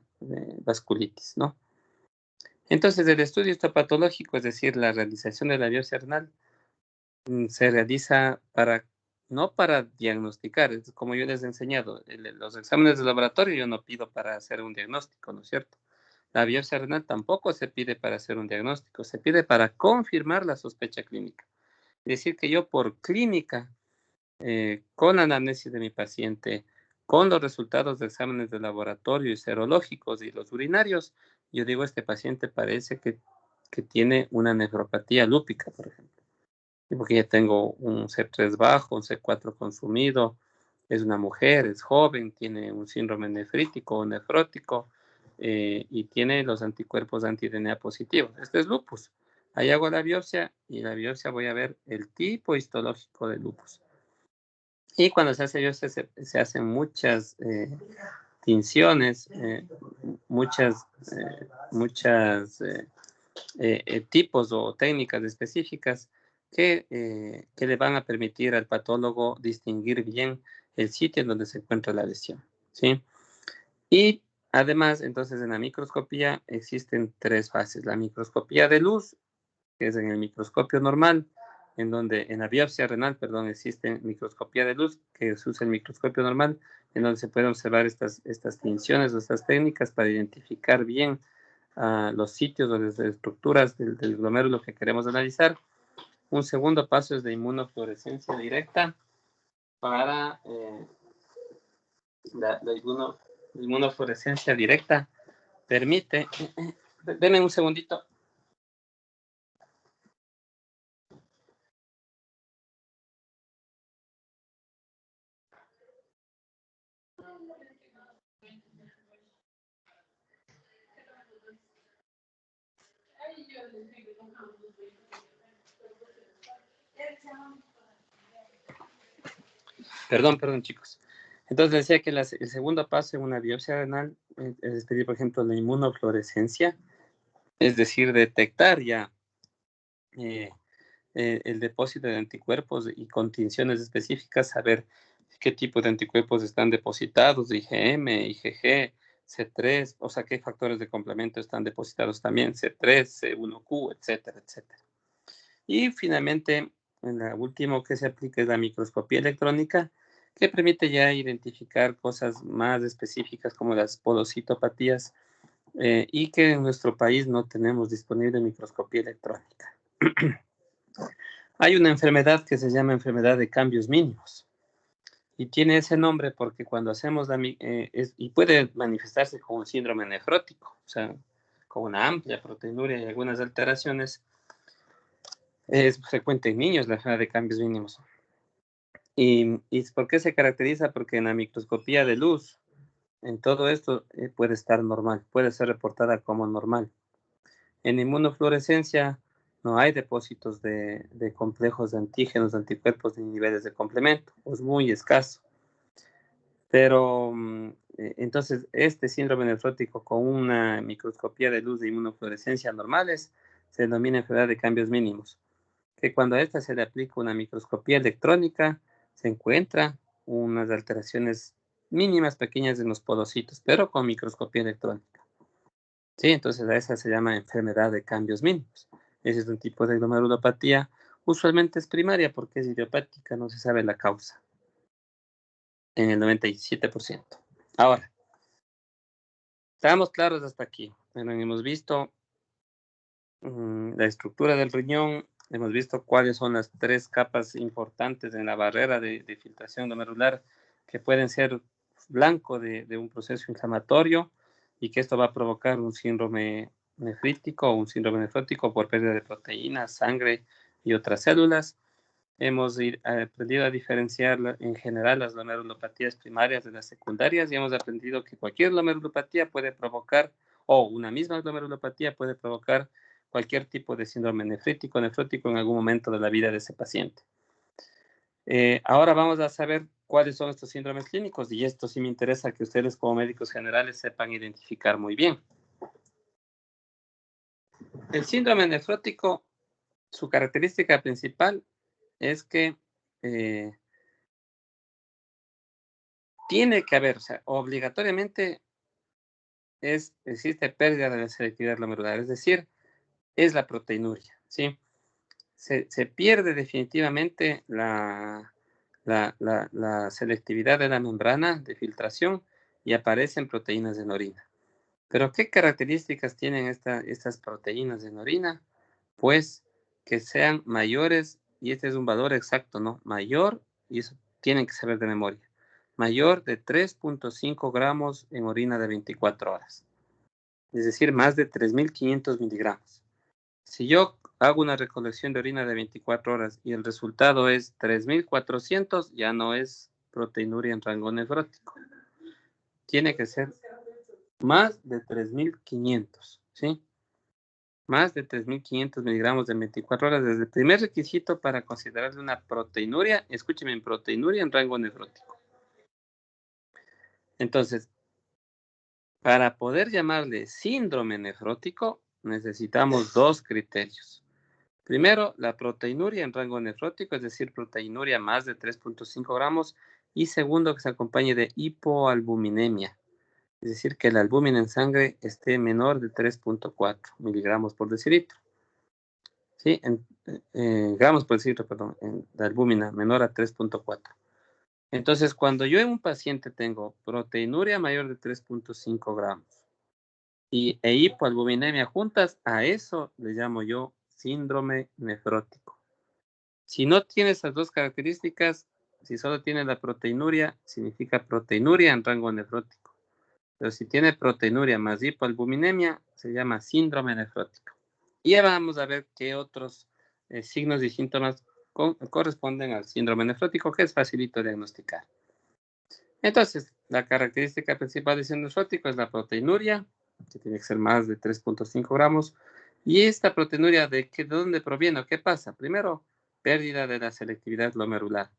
vasculitis, ¿no? Entonces, el estudio histopatológico, es decir, la realización de la biopsia renal, se realiza no para diagnosticar, es como yo les he enseñado, los exámenes de laboratorio yo no pido para hacer un diagnóstico, ¿no es cierto? La biopsia renal tampoco se pide para hacer un diagnóstico, se pide para confirmar la sospecha clínica. Es decir, que yo por clínica, con la anamnesis de mi paciente, con los resultados de exámenes de laboratorio y serológicos y los urinarios, yo digo, este paciente parece que tiene una nefropatía lúpica, por ejemplo. Porque ya tengo un C3 bajo, un C4 consumido, es una mujer, es joven, tiene un síndrome nefrítico o nefrótico y tiene los anticuerpos anti-DNA positivos. Este es lupus. Ahí hago la biopsia y en la biopsia voy a ver el tipo histológico de lupus. Y cuando se hace biopsia se hacen muchas tinciones, muchas tipos o técnicas específicas que le van a permitir al patólogo distinguir bien el sitio en donde se encuentra la lesión, ¿sí? Y además, entonces, en la microscopía existen 3 fases. La microscopía de luz, que es en el microscopio normal, en donde en la biopsia renal, perdón, existe microscopía de luz, que se usa el microscopio normal, en donde se pueden observar estas tinciones o estas técnicas para identificar bien los sitios o las estructuras del glomérulo que queremos analizar. Un segundo paso es de inmunofluorescencia directa para la inmunofluorescencia directa permite, denme un segundito. Perdón, chicos. Entonces decía que el segundo paso en una biopsia renal es pedir, por ejemplo, la inmunofluorescencia, es decir, detectar ya el depósito de anticuerpos y con tinciones específicas, saber qué tipo de anticuerpos están depositados, IgM, IgG, C3, o sea, qué factores de complemento están depositados también, C3, C1Q, etcétera, etcétera. Y finalmente, la última que se aplica es la microscopía electrónica, que permite ya identificar cosas más específicas como las podocitopatías y que en nuestro país no tenemos disponible microscopía electrónica. Hay una enfermedad que se llama enfermedad de cambios mínimos y tiene ese nombre porque cuando hacemos y puede manifestarse como un síndrome nefrótico, o sea, con una amplia proteinuria y algunas alteraciones. Es frecuente en niños la enfermedad de cambios mínimos. ¿Y por qué se caracteriza? Porque en la microscopía de luz, en todo esto puede estar normal, puede ser reportada como normal. En inmunofluorescencia no hay depósitos de complejos de antígenos, de anticuerpos ni niveles de complemento, es muy escaso. Pero entonces este síndrome nefrótico con una microscopía de luz de inmunofluorescencia normales se denomina enfermedad de cambios mínimos, que cuando a esta se le aplica una microscopía electrónica se encuentra unas alteraciones mínimas pequeñas en los podocitos, pero con microscopía electrónica. Sí, entonces a esa se llama enfermedad de cambios mínimos. Ese es un tipo de glomerulopatía. Usualmente es primaria porque es idiopática, no se sabe la causa en el 97%. Ahora, estamos claros hasta aquí. Bueno, hemos visto la estructura del riñón, hemos visto cuáles son las 3 capas importantes en la barrera de filtración glomerular que pueden ser blanco de un proceso inflamatorio y que esto va a provocar un síndrome nefrítico o un síndrome nefrótico por pérdida de proteínas, sangre y otras células. Hemos aprendido a diferenciar en general las glomerulopatías primarias de las secundarias y hemos aprendido que cualquier glomerulopatía puede provocar, o una misma glomerulopatía puede provocar cualquier tipo de síndrome nefrótico en algún momento de la vida de ese paciente. Ahora vamos a saber cuáles son estos síndromes clínicos y esto sí me interesa que ustedes como médicos generales sepan identificar muy bien. El síndrome nefrótico, su característica principal es que tiene que haber, o sea, obligatoriamente existe pérdida de la selectividad glomerular, es decir, es la proteinuria, ¿sí? Se pierde definitivamente la selectividad de la membrana de filtración y aparecen proteínas en orina. ¿Pero qué características tienen estas proteínas en orina? Pues que sean mayores, y este es un valor exacto, ¿no? Mayor, y eso tienen que saber de memoria, mayor de 3.5 gramos en orina de 24 horas. Es decir, más de 3.500 miligramos. Si yo hago una recolección de orina de 24 horas y el resultado es 3.400, ya no es proteinuria en rango nefrótico. Tiene que ser más de 3.500, ¿sí? Más de 3.500 miligramos de 24 horas es el primer requisito para considerarle una proteinuria. Escúcheme, proteinuria en rango nefrótico. Entonces, para poder llamarle síndrome nefrótico, necesitamos 2 criterios. Primero, la proteinuria en rango nefrótico, es decir, proteinuria más de 3.5 gramos. Y segundo, que se acompañe de hipoalbuminemia, es decir, que la albúmina en sangre esté menor de 3.4 miligramos por decilitro. Sí, gramos por decilitro, perdón, en la albúmina menor a 3.4. Entonces, cuando yo en un paciente tengo proteinuria mayor de 3.5 gramos e hipoalbuminemia juntas, a eso le llamo yo síndrome nefrótico. Si no tiene esas 2 características, si solo tiene la proteinuria, significa proteinuria en rango nefrótico. Pero si tiene proteinuria más hipoalbuminemia, se llama síndrome nefrótico. Y ya vamos a ver qué otros signos y síntomas corresponden al síndrome nefrótico, que es facilito diagnosticar. Entonces, la característica principal del síndrome nefrótico es la proteinuria, que tiene que ser más de 3.5 gramos. Y esta proteinuria, ¿de dónde proviene? ¿Qué pasa? Primero, pérdida de la selectividad glomerular.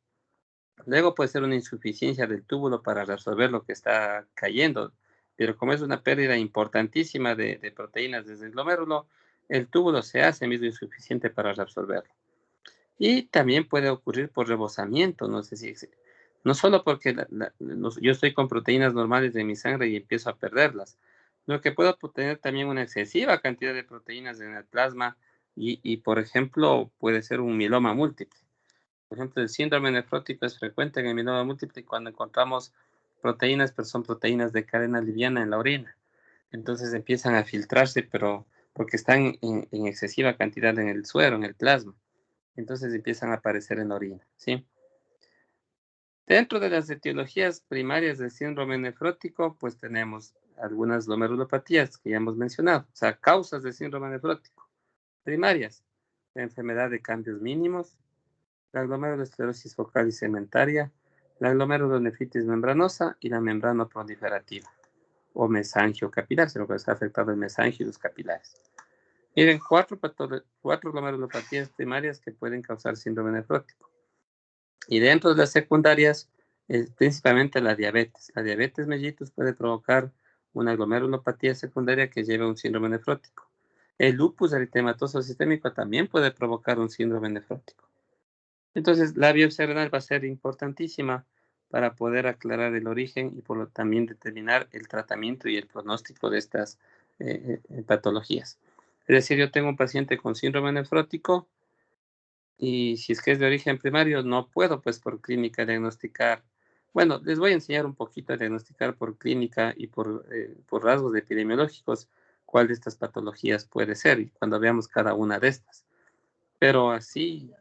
Luego puede ser una insuficiencia del túbulo para resolver lo que está cayendo, pero como es una pérdida importantísima de proteínas desde el glomérulo, el túbulo se hace mismo insuficiente para reabsorberlo. Y también puede ocurrir por rebosamiento, no solo porque yo estoy con proteínas normales de mi sangre y empiezo a perderlas, sino que puedo tener también una excesiva cantidad de proteínas en el plasma y por ejemplo, puede ser un mieloma múltiple. Por ejemplo, el síndrome nefrótico es frecuente en el mieloma múltiple cuando encontramos proteínas, pero son proteínas de cadena liviana en la orina. Entonces empiezan a filtrarse, pero porque están en excesiva cantidad en el suero, en el plasma. Entonces empiezan a aparecer en la orina, ¿sí? Dentro de las etiologías primarias del síndrome nefrótico, pues tenemos algunas glomerulopatías que ya hemos mencionado, o sea, causas del síndrome nefrótico primarias, la enfermedad de cambios mínimos, la glomerulosclerosis focal y segmentaria, la glomerulonefritis membranosa y la membrana proliferativa, o mesangio capilar, se lo que está afectado el mesangio y los capilares. Miren, 4 glomerulopatías primarias que pueden causar síndrome nefrótico. Y dentro de las secundarias principalmente la diabetes. La diabetes mellitus puede provocar una glomerulopatía secundaria que lleva a un síndrome nefrótico. El lupus eritematoso sistémico también puede provocar un síndrome nefrótico. Entonces, la biopsia renal va a ser importantísima para poder aclarar el origen y por lo también determinar el tratamiento y el pronóstico de estas patologías. Es decir, yo tengo un paciente con síndrome nefrótico y si es que es de origen primario, no puedo pues por clínica diagnosticar. Bueno, les voy a enseñar un poquito a diagnosticar por clínica y por rasgos epidemiológicos cuál de estas patologías puede ser y cuando veamos cada una de estas. Pero así,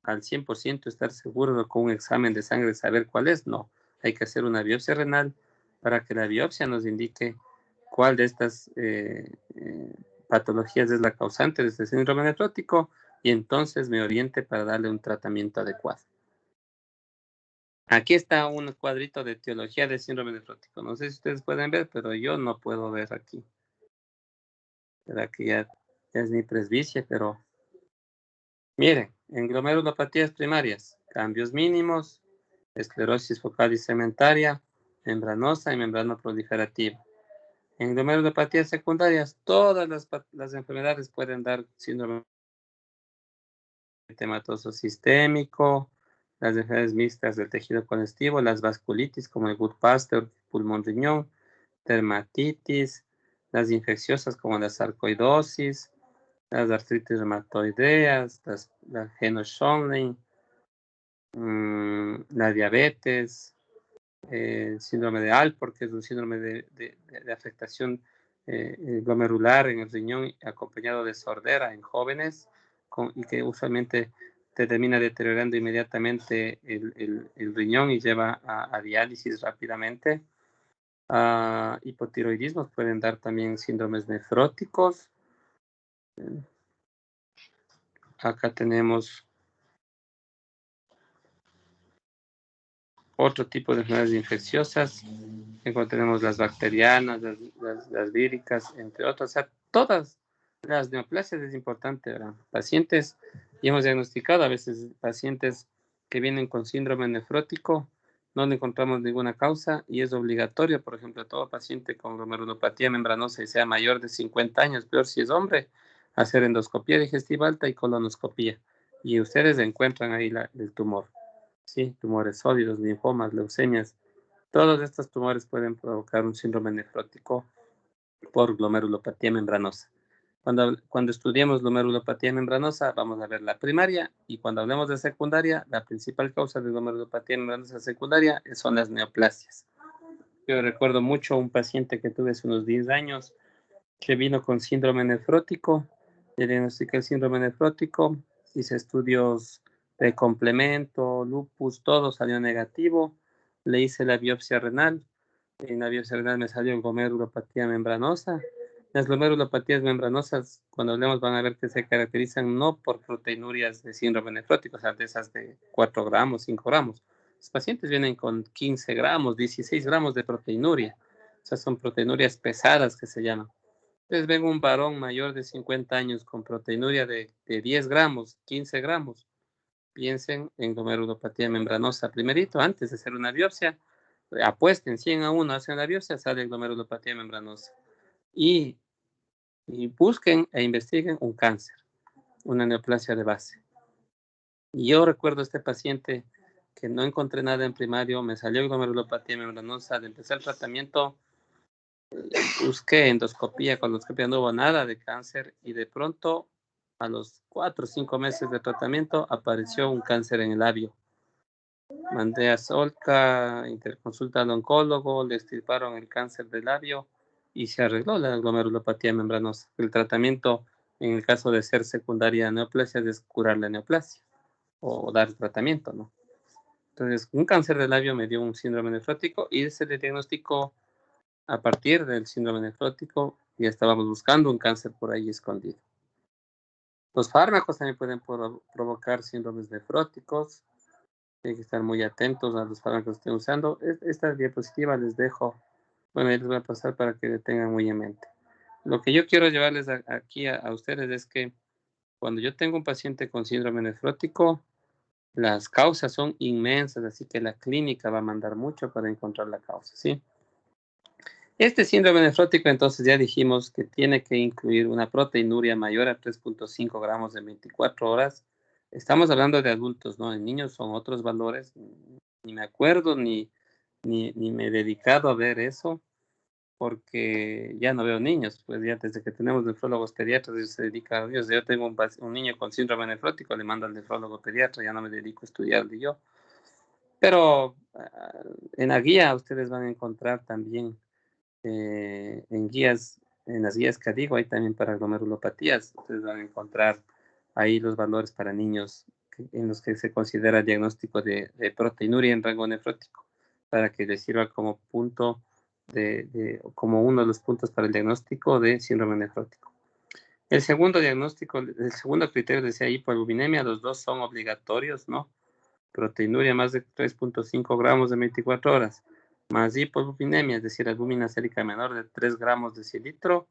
al 100% estar seguro con un examen de sangre saber cuál es, no. Hay que hacer una biopsia renal para que la biopsia nos indique cuál de estas patologías es la causante de este síndrome nefrótico y entonces me oriente para darle un tratamiento adecuado. Aquí está un cuadrito de etiología de síndrome nefrótico. No sé si ustedes pueden ver, pero yo no puedo ver aquí. Será que ya es mi presbicia, pero miren, en glomerulopatías primarias, cambios mínimos, esclerosis focal y segmentaria, membranosa y membrana proliferativa. En glomerulopatías secundarias, todas las enfermedades pueden dar síndrome eritematoso sistémico, las enfermedades mixtas del tejido conectivo, las vasculitis como el Goodpasteur, pulmón-riñón, dermatitis, las infecciosas como la sarcoidosis, las artritis reumatoideas, la Heno-Schönlein, la diabetes, el síndrome de Alport, que es un síndrome de afectación glomerular en el riñón acompañado de sordera en jóvenes y que usualmente te termina deteriorando inmediatamente el riñón y lleva a diálisis rápidamente. Hipotiroidismos pueden dar también síndromes nefróticos. Acá tenemos otro tipo de enfermedades infecciosas. Encontraremos las bacterianas, las víricas, entre otras. O sea, todas las neoplasias es importante, ¿verdad? Pacientes, y hemos diagnosticado a veces pacientes que vienen con síndrome nefrótico, no le encontramos ninguna causa y es obligatorio, por ejemplo, todo paciente con glomerulopatía membranosa y sea mayor de 50 años, peor si es hombre, hacer endoscopía digestiva alta y colonoscopía. Y ustedes encuentran ahí el tumor. Sí, tumores sólidos, linfomas, leucemias. Todos estos tumores pueden provocar un síndrome nefrótico por glomerulopatía membranosa. Cuando estudiemos glomerulopatía membranosa, vamos a ver la primaria y cuando hablemos de secundaria, la principal causa de glomerulopatía membranosa secundaria son las neoplasias. Yo recuerdo mucho un paciente que tuve hace unos 10 años que vino con síndrome nefrótico, le diagnostiqué el síndrome nefrótico, hice estudios de complemento, lupus, todo salió negativo, le hice la biopsia renal, en la biopsia renal me salió glomerulopatía membranosa. Las glomerulopatías membranosas, cuando hablemos, van a ver que se caracterizan no por proteinurias de síndrome nefrótico, o sea, de esas de 4 gramos, 5 gramos. Los pacientes vienen con 15 gramos, 16 gramos de proteinuria. O sea, son proteinurias pesadas que se llaman. Entonces ven un varón mayor de 50 años con proteinuria de 10 gramos, 15 gramos. Piensen en glomerulopatía membranosa primerito, antes de hacer una biopsia. Apuesten 100 a 1, hacen la biopsia, sale glomerulopatía membranosa. Y busquen e investiguen un cáncer, una neoplasia de base. Y yo recuerdo a este paciente que no encontré nada en primario, me salió glomerulopatía membranosa, al empezar el tratamiento, busqué endoscopía, colonoscopia, no hubo nada de cáncer y de pronto a los 4 o 5 meses de tratamiento apareció un cáncer en el labio. Mandé a Solca, interconsulta al oncólogo, le extirparon el cáncer del labio y se arregló la glomerulopatía membranosa. El tratamiento en el caso de ser secundaria a neoplasia es curar la neoplasia o dar tratamiento, ¿no? Entonces, un cáncer del labio me dio un síndrome nefrótico y se le diagnosticó a partir del síndrome nefrótico y estábamos buscando un cáncer por ahí escondido. Los fármacos también pueden provocar síndromes nefróticos. Hay que estar muy atentos a los fármacos que estén usando. Esta diapositiva les dejo, bueno, ahí les voy a pasar para que le tengan muy en mente. Lo que yo quiero llevarles aquí a ustedes es que cuando yo tengo un paciente con síndrome nefrótico, las causas son inmensas, así que la clínica va a mandar mucho para encontrar la causa, ¿sí? Este síndrome nefrótico, entonces ya dijimos que tiene que incluir una proteinuria mayor a 3.5 gramos en 24 horas. Estamos hablando de adultos, ¿no? En niños son otros valores. Ni me acuerdo, ni me he dedicado a ver eso, porque ya no veo niños. Pues ya desde que tenemos nefrólogos pediatras, ellos se dedican a Dios. Yo tengo un niño con síndrome nefrótico, le mando al nefrólogo pediatra, ya no me dedico a estudiarle yo. Pero en la guía ustedes van a encontrar también en las guías que digo, hay también para glomerulopatías. Ustedes van a encontrar ahí los valores para niños en los que se considera el diagnóstico de proteinuria en rango nefrótico, para que les sirva como punto como uno de los puntos para el diagnóstico de síndrome nefrótico. El segundo diagnóstico, el segundo criterio decía hipoalbuminemia, los dos son obligatorios, ¿no? Proteinuria más de 3.5 gramos de 24 horas, más hipoalbuminemia, es decir, albúmina sérica menor de 3 gramos de cilitro.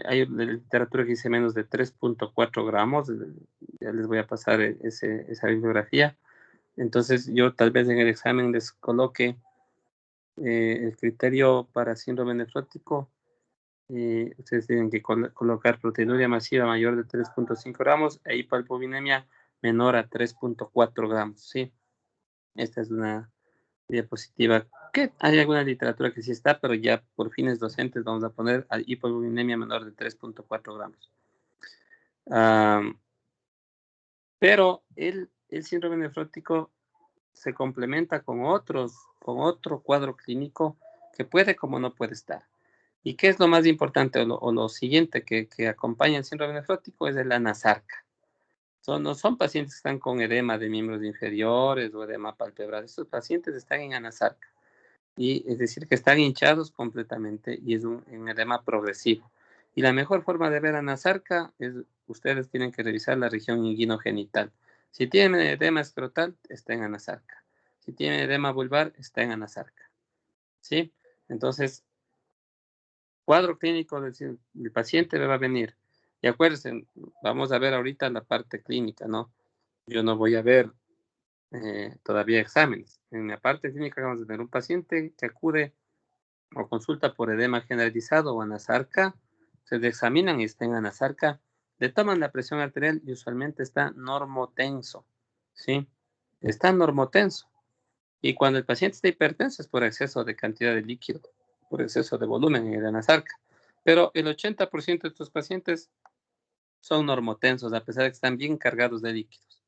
Hay literatura que dice menos de 3.4 gramos, ya les voy a pasar esa bibliografía. Entonces yo tal vez en el examen les coloque el criterio para síndrome nefrótico. Ustedes tienen que colocar proteinuria masiva mayor de 3.5 gramos e hipoalbuminemia menor a 3.4 gramos, ¿sí? Esta es una diapositiva que hay alguna literatura que sí está, pero ya por fines docentes vamos a poner a hipoalbuminemia menor de 3.4 gramos. Pero el síndrome nefrótico se complementa con otro cuadro clínico que puede como no puede estar. ¿Y qué es lo más importante o lo siguiente que acompaña el síndrome nefrótico? Es el anasarca. No son pacientes que están con edema de miembros inferiores o edema palpebral. Estos pacientes están en anasarca. Y es decir, que están hinchados completamente y es un edema progresivo. Y la mejor forma de ver anasarca es, ustedes tienen que revisar la región inguinogenital. Si tienen edema escrotal, está en anasarca. Si tienen edema vulvar, está en anasarca. ¿Sí? Entonces, cuadro clínico del paciente va a venir. Y acuérdense, vamos a ver ahorita la parte clínica, ¿no? Yo no voy a ver todavía exámenes. En la parte clínica vamos a tener un paciente que acude o consulta por edema generalizado o anasarca, se le examinan y está en anasarca, le toman la presión arterial y usualmente está normotenso, ¿sí? Está normotenso. Y cuando el paciente está hipertenso es por exceso de cantidad de líquido, por exceso de volumen en el anasarca. Pero el 80% de estos pacientes son normotensos, a pesar de que están bien cargados de líquidos.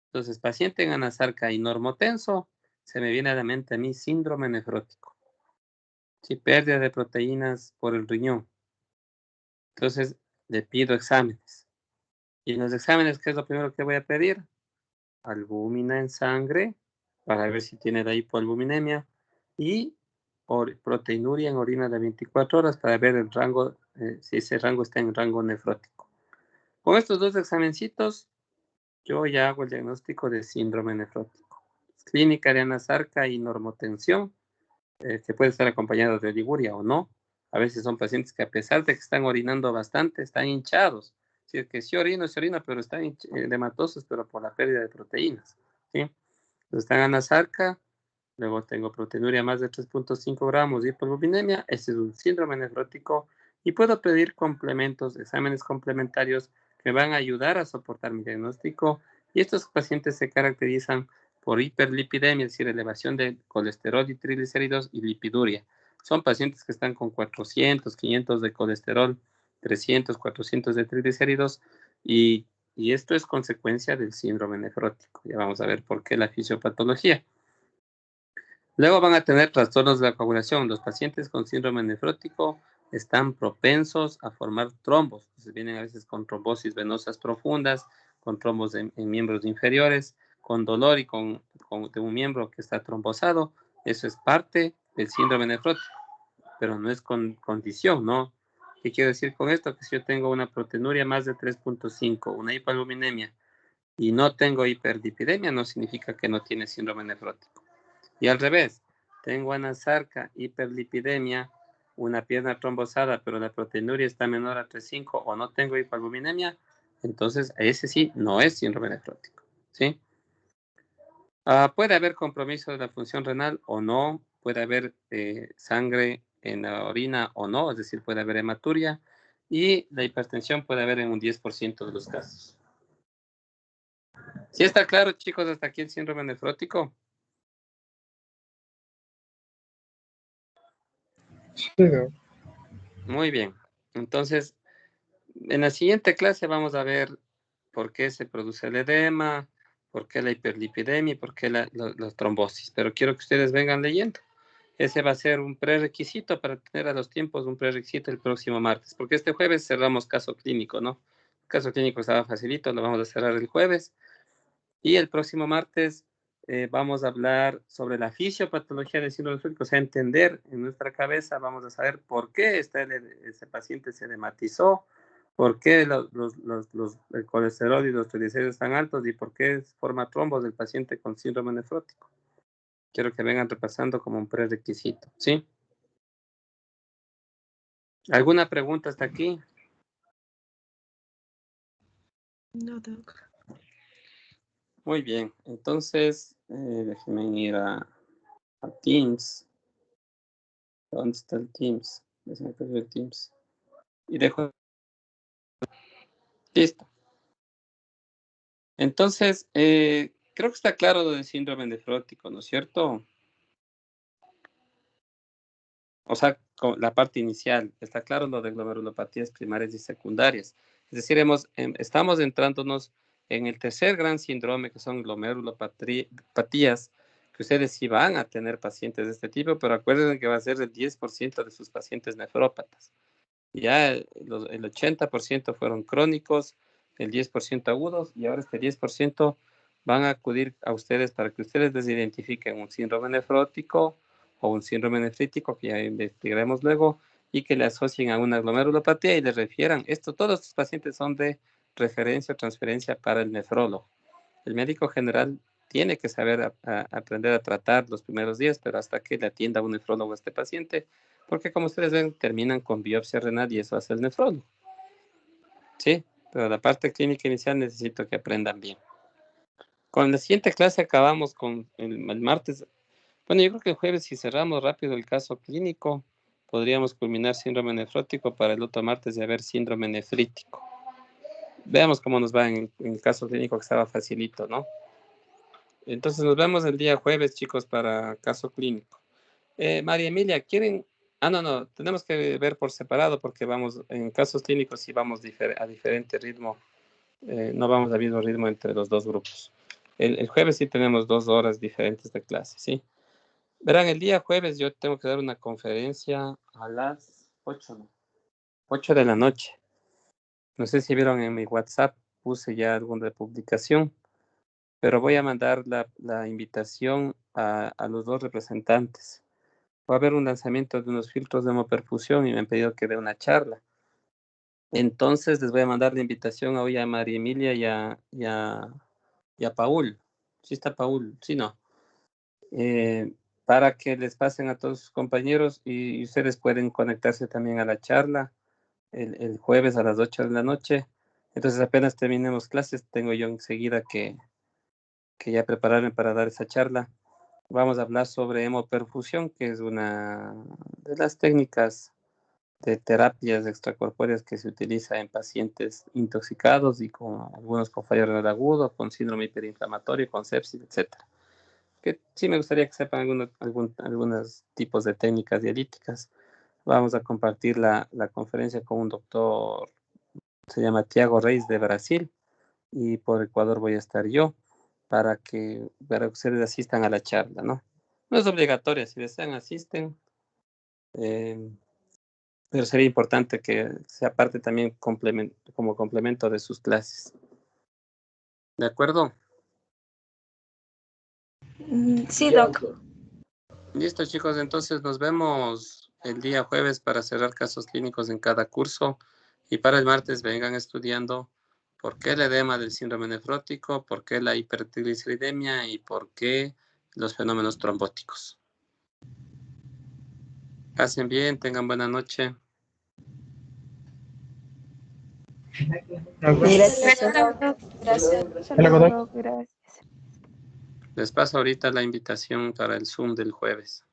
Entonces, paciente en anasarca y normotenso, se me viene a la mente a mí síndrome nefrótico. Sí, pérdida de proteínas por el riñón. Entonces, le pido exámenes. Y en los exámenes, ¿qué es lo primero que voy a pedir? Albúmina en sangre, para ver si tiene la hipoalbuminemia, y proteinuria en orina de 24 horas, para ver el rango, si ese rango está en rango nefrótico. Con estos dos examencitos, yo ya hago el diagnóstico de síndrome nefrótico. Clínica de anasarca y normotensión, que puede estar acompañado de oliguria o no. A veces son pacientes que a pesar de que están orinando bastante, están hinchados. Es decir, que sí orina, pero están edematosos, pero por la pérdida de proteínas. ¿Sí? Entonces están anasarca, luego tengo proteinuria más de 3.5 gramos y hipoalbuminemia. Este es un síndrome nefrótico y puedo pedir complementos, exámenes complementarios que me van a ayudar a soportar mi diagnóstico. Y estos pacientes se caracterizan por hiperlipidemia, es decir, elevación de colesterol y triglicéridos y lipiduria. Son pacientes que están con 400, 500 de colesterol, 300, 400 de triglicéridos y esto es consecuencia del síndrome nefrótico. Ya vamos a ver por qué la fisiopatología. Luego van a tener trastornos de la coagulación. Los pacientes con síndrome nefrótico están propensos a formar trombos. Entonces vienen a veces con trombosis venosas profundas, con trombos en miembros inferiores, con dolor y de un miembro que está trombosado. Eso es parte del síndrome nefrótico, pero no es condición, ¿no? ¿Qué quiero decir con esto? Que si yo tengo una proteinuria más de 3.5, una hipoalbuminemia y no tengo hiperlipidemia, no significa que no tiene síndrome nefrótico. Y al revés, tengo anasarca, hiperlipidemia, una pierna trombosada, pero la proteinuria está menor a 3.5 o no tengo hipoalbuminemia, entonces ese sí no es síndrome nefrótico, ¿sí? Puede haber compromiso de la función renal o no, puede haber sangre en la orina o no, es decir, puede haber hematuria, y la hipertensión puede haber en un 10% de los casos. ¿Sí está claro, chicos, hasta aquí el síndrome nefrótico? Sí, doc. Muy bien. Entonces, en la siguiente clase vamos a ver por qué se produce el edema, por qué la hiperlipidemia y por qué la trombosis. Pero quiero que ustedes vengan leyendo. Ese va a ser un prerequisito para tener a los tiempos un prerequisito el próximo martes, porque este jueves cerramos caso clínico, ¿no? El caso clínico estaba facilito, lo vamos a cerrar el jueves. Y el próximo martes vamos a hablar sobre la fisiopatología del síndrome nefrótico, o sea, entender en nuestra cabeza, vamos a saber por qué ese paciente se hematizó, por qué el colesterol y los triglicéridos están altos y por qué forma trombos del paciente con síndrome nefrótico. Quiero que vengan repasando como un prerequisito, ¿sí? ¿Alguna pregunta hasta aquí? No, doc. Muy bien, entonces déjenme ir a Teams. ¿Dónde está el Teams? Déjenme ver el Teams. Y dejo. Listo. Entonces, creo que está claro lo del síndrome nefrótico, ¿no es cierto? O sea, con la parte inicial, está claro lo de glomerulopatías primarias y secundarias. Es decir, estamos entrándonos en el tercer gran síndrome, que son glomerulopatías, que ustedes sí van a tener pacientes de este tipo, pero acuérdense que va a ser el 10% de sus pacientes nefrópatas. Ya el 80% fueron crónicos, el 10% agudos, y ahora este 10% van a acudir a ustedes para que ustedes les identifiquen un síndrome nefrótico o un síndrome nefrítico, que ya investigaremos luego, y que le asocien a una glomerulopatía y le refieran. Todos estos pacientes son de referencia o transferencia para el nefrólogo. El médico general tiene que saber aprender a tratar los primeros días, pero hasta que le atienda un nefrólogo a este paciente, porque como ustedes ven, terminan con biopsia renal y eso hace el nefrólogo. Sí, pero la parte clínica inicial necesito que aprendan bien. Con la siguiente clase acabamos con el martes. Bueno, yo creo que el jueves, si cerramos rápido el caso clínico, podríamos culminar síndrome nefrótico para el otro martes y haber síndrome nefrítico. Veamos cómo nos va en el caso clínico, que estaba facilito, ¿no? Entonces nos vemos el día jueves, chicos, para caso clínico. María Emilia, ¿quieren? No, tenemos que ver por separado porque vamos, en casos clínicos sí vamos a diferente ritmo, no vamos al mismo ritmo entre los dos grupos. El jueves sí tenemos 2 horas diferentes de clase, ¿sí? Verán, el día jueves yo tengo que dar una conferencia a las 8, ¿no? 8 de la noche. No sé si vieron en mi WhatsApp, puse ya alguna publicación, pero voy a mandar la invitación a los 2 representantes. Va a haber un lanzamiento de unos filtros de hemoperfusión y me han pedido que dé una charla. Entonces les voy a mandar la invitación hoy a María Emilia y a Paul. ¿Sí está Paul? Sí, no. Para que les pasen a todos sus compañeros y ustedes pueden conectarse también a la charla el jueves a las 8 de la noche. Entonces apenas terminemos clases, tengo yo enseguida que ya prepararme para dar esa charla. Vamos a hablar sobre hemoperfusión, que es una de las técnicas de terapias extracorpóreas que se utiliza en pacientes intoxicados y con algunos con fallo renal agudo, con síndrome hiperinflamatorio, con sepsis, etcétera. Que sí me gustaría que sepan algunos tipos de técnicas dialíticas. Vamos a compartir la conferencia con un doctor, se llama Tiago Reis de Brasil, y por Ecuador voy a estar yo para que ustedes asistan a la charla, ¿no? No es obligatoria, si desean asisten, pero sería importante que sea parte también como complemento de sus clases. ¿De acuerdo? Sí, doc. Listo, chicos, entonces nos vemos el día jueves para cerrar casos clínicos en cada curso y para el martes vengan estudiando por qué el edema del síndrome nefrótico, por qué la hipertrigliceridemia y por qué los fenómenos trombóticos. Pasen bien, tengan buena noche. Gracias. Gracias. Hola, Godoy. Gracias. Les paso ahorita la invitación para el Zoom del jueves.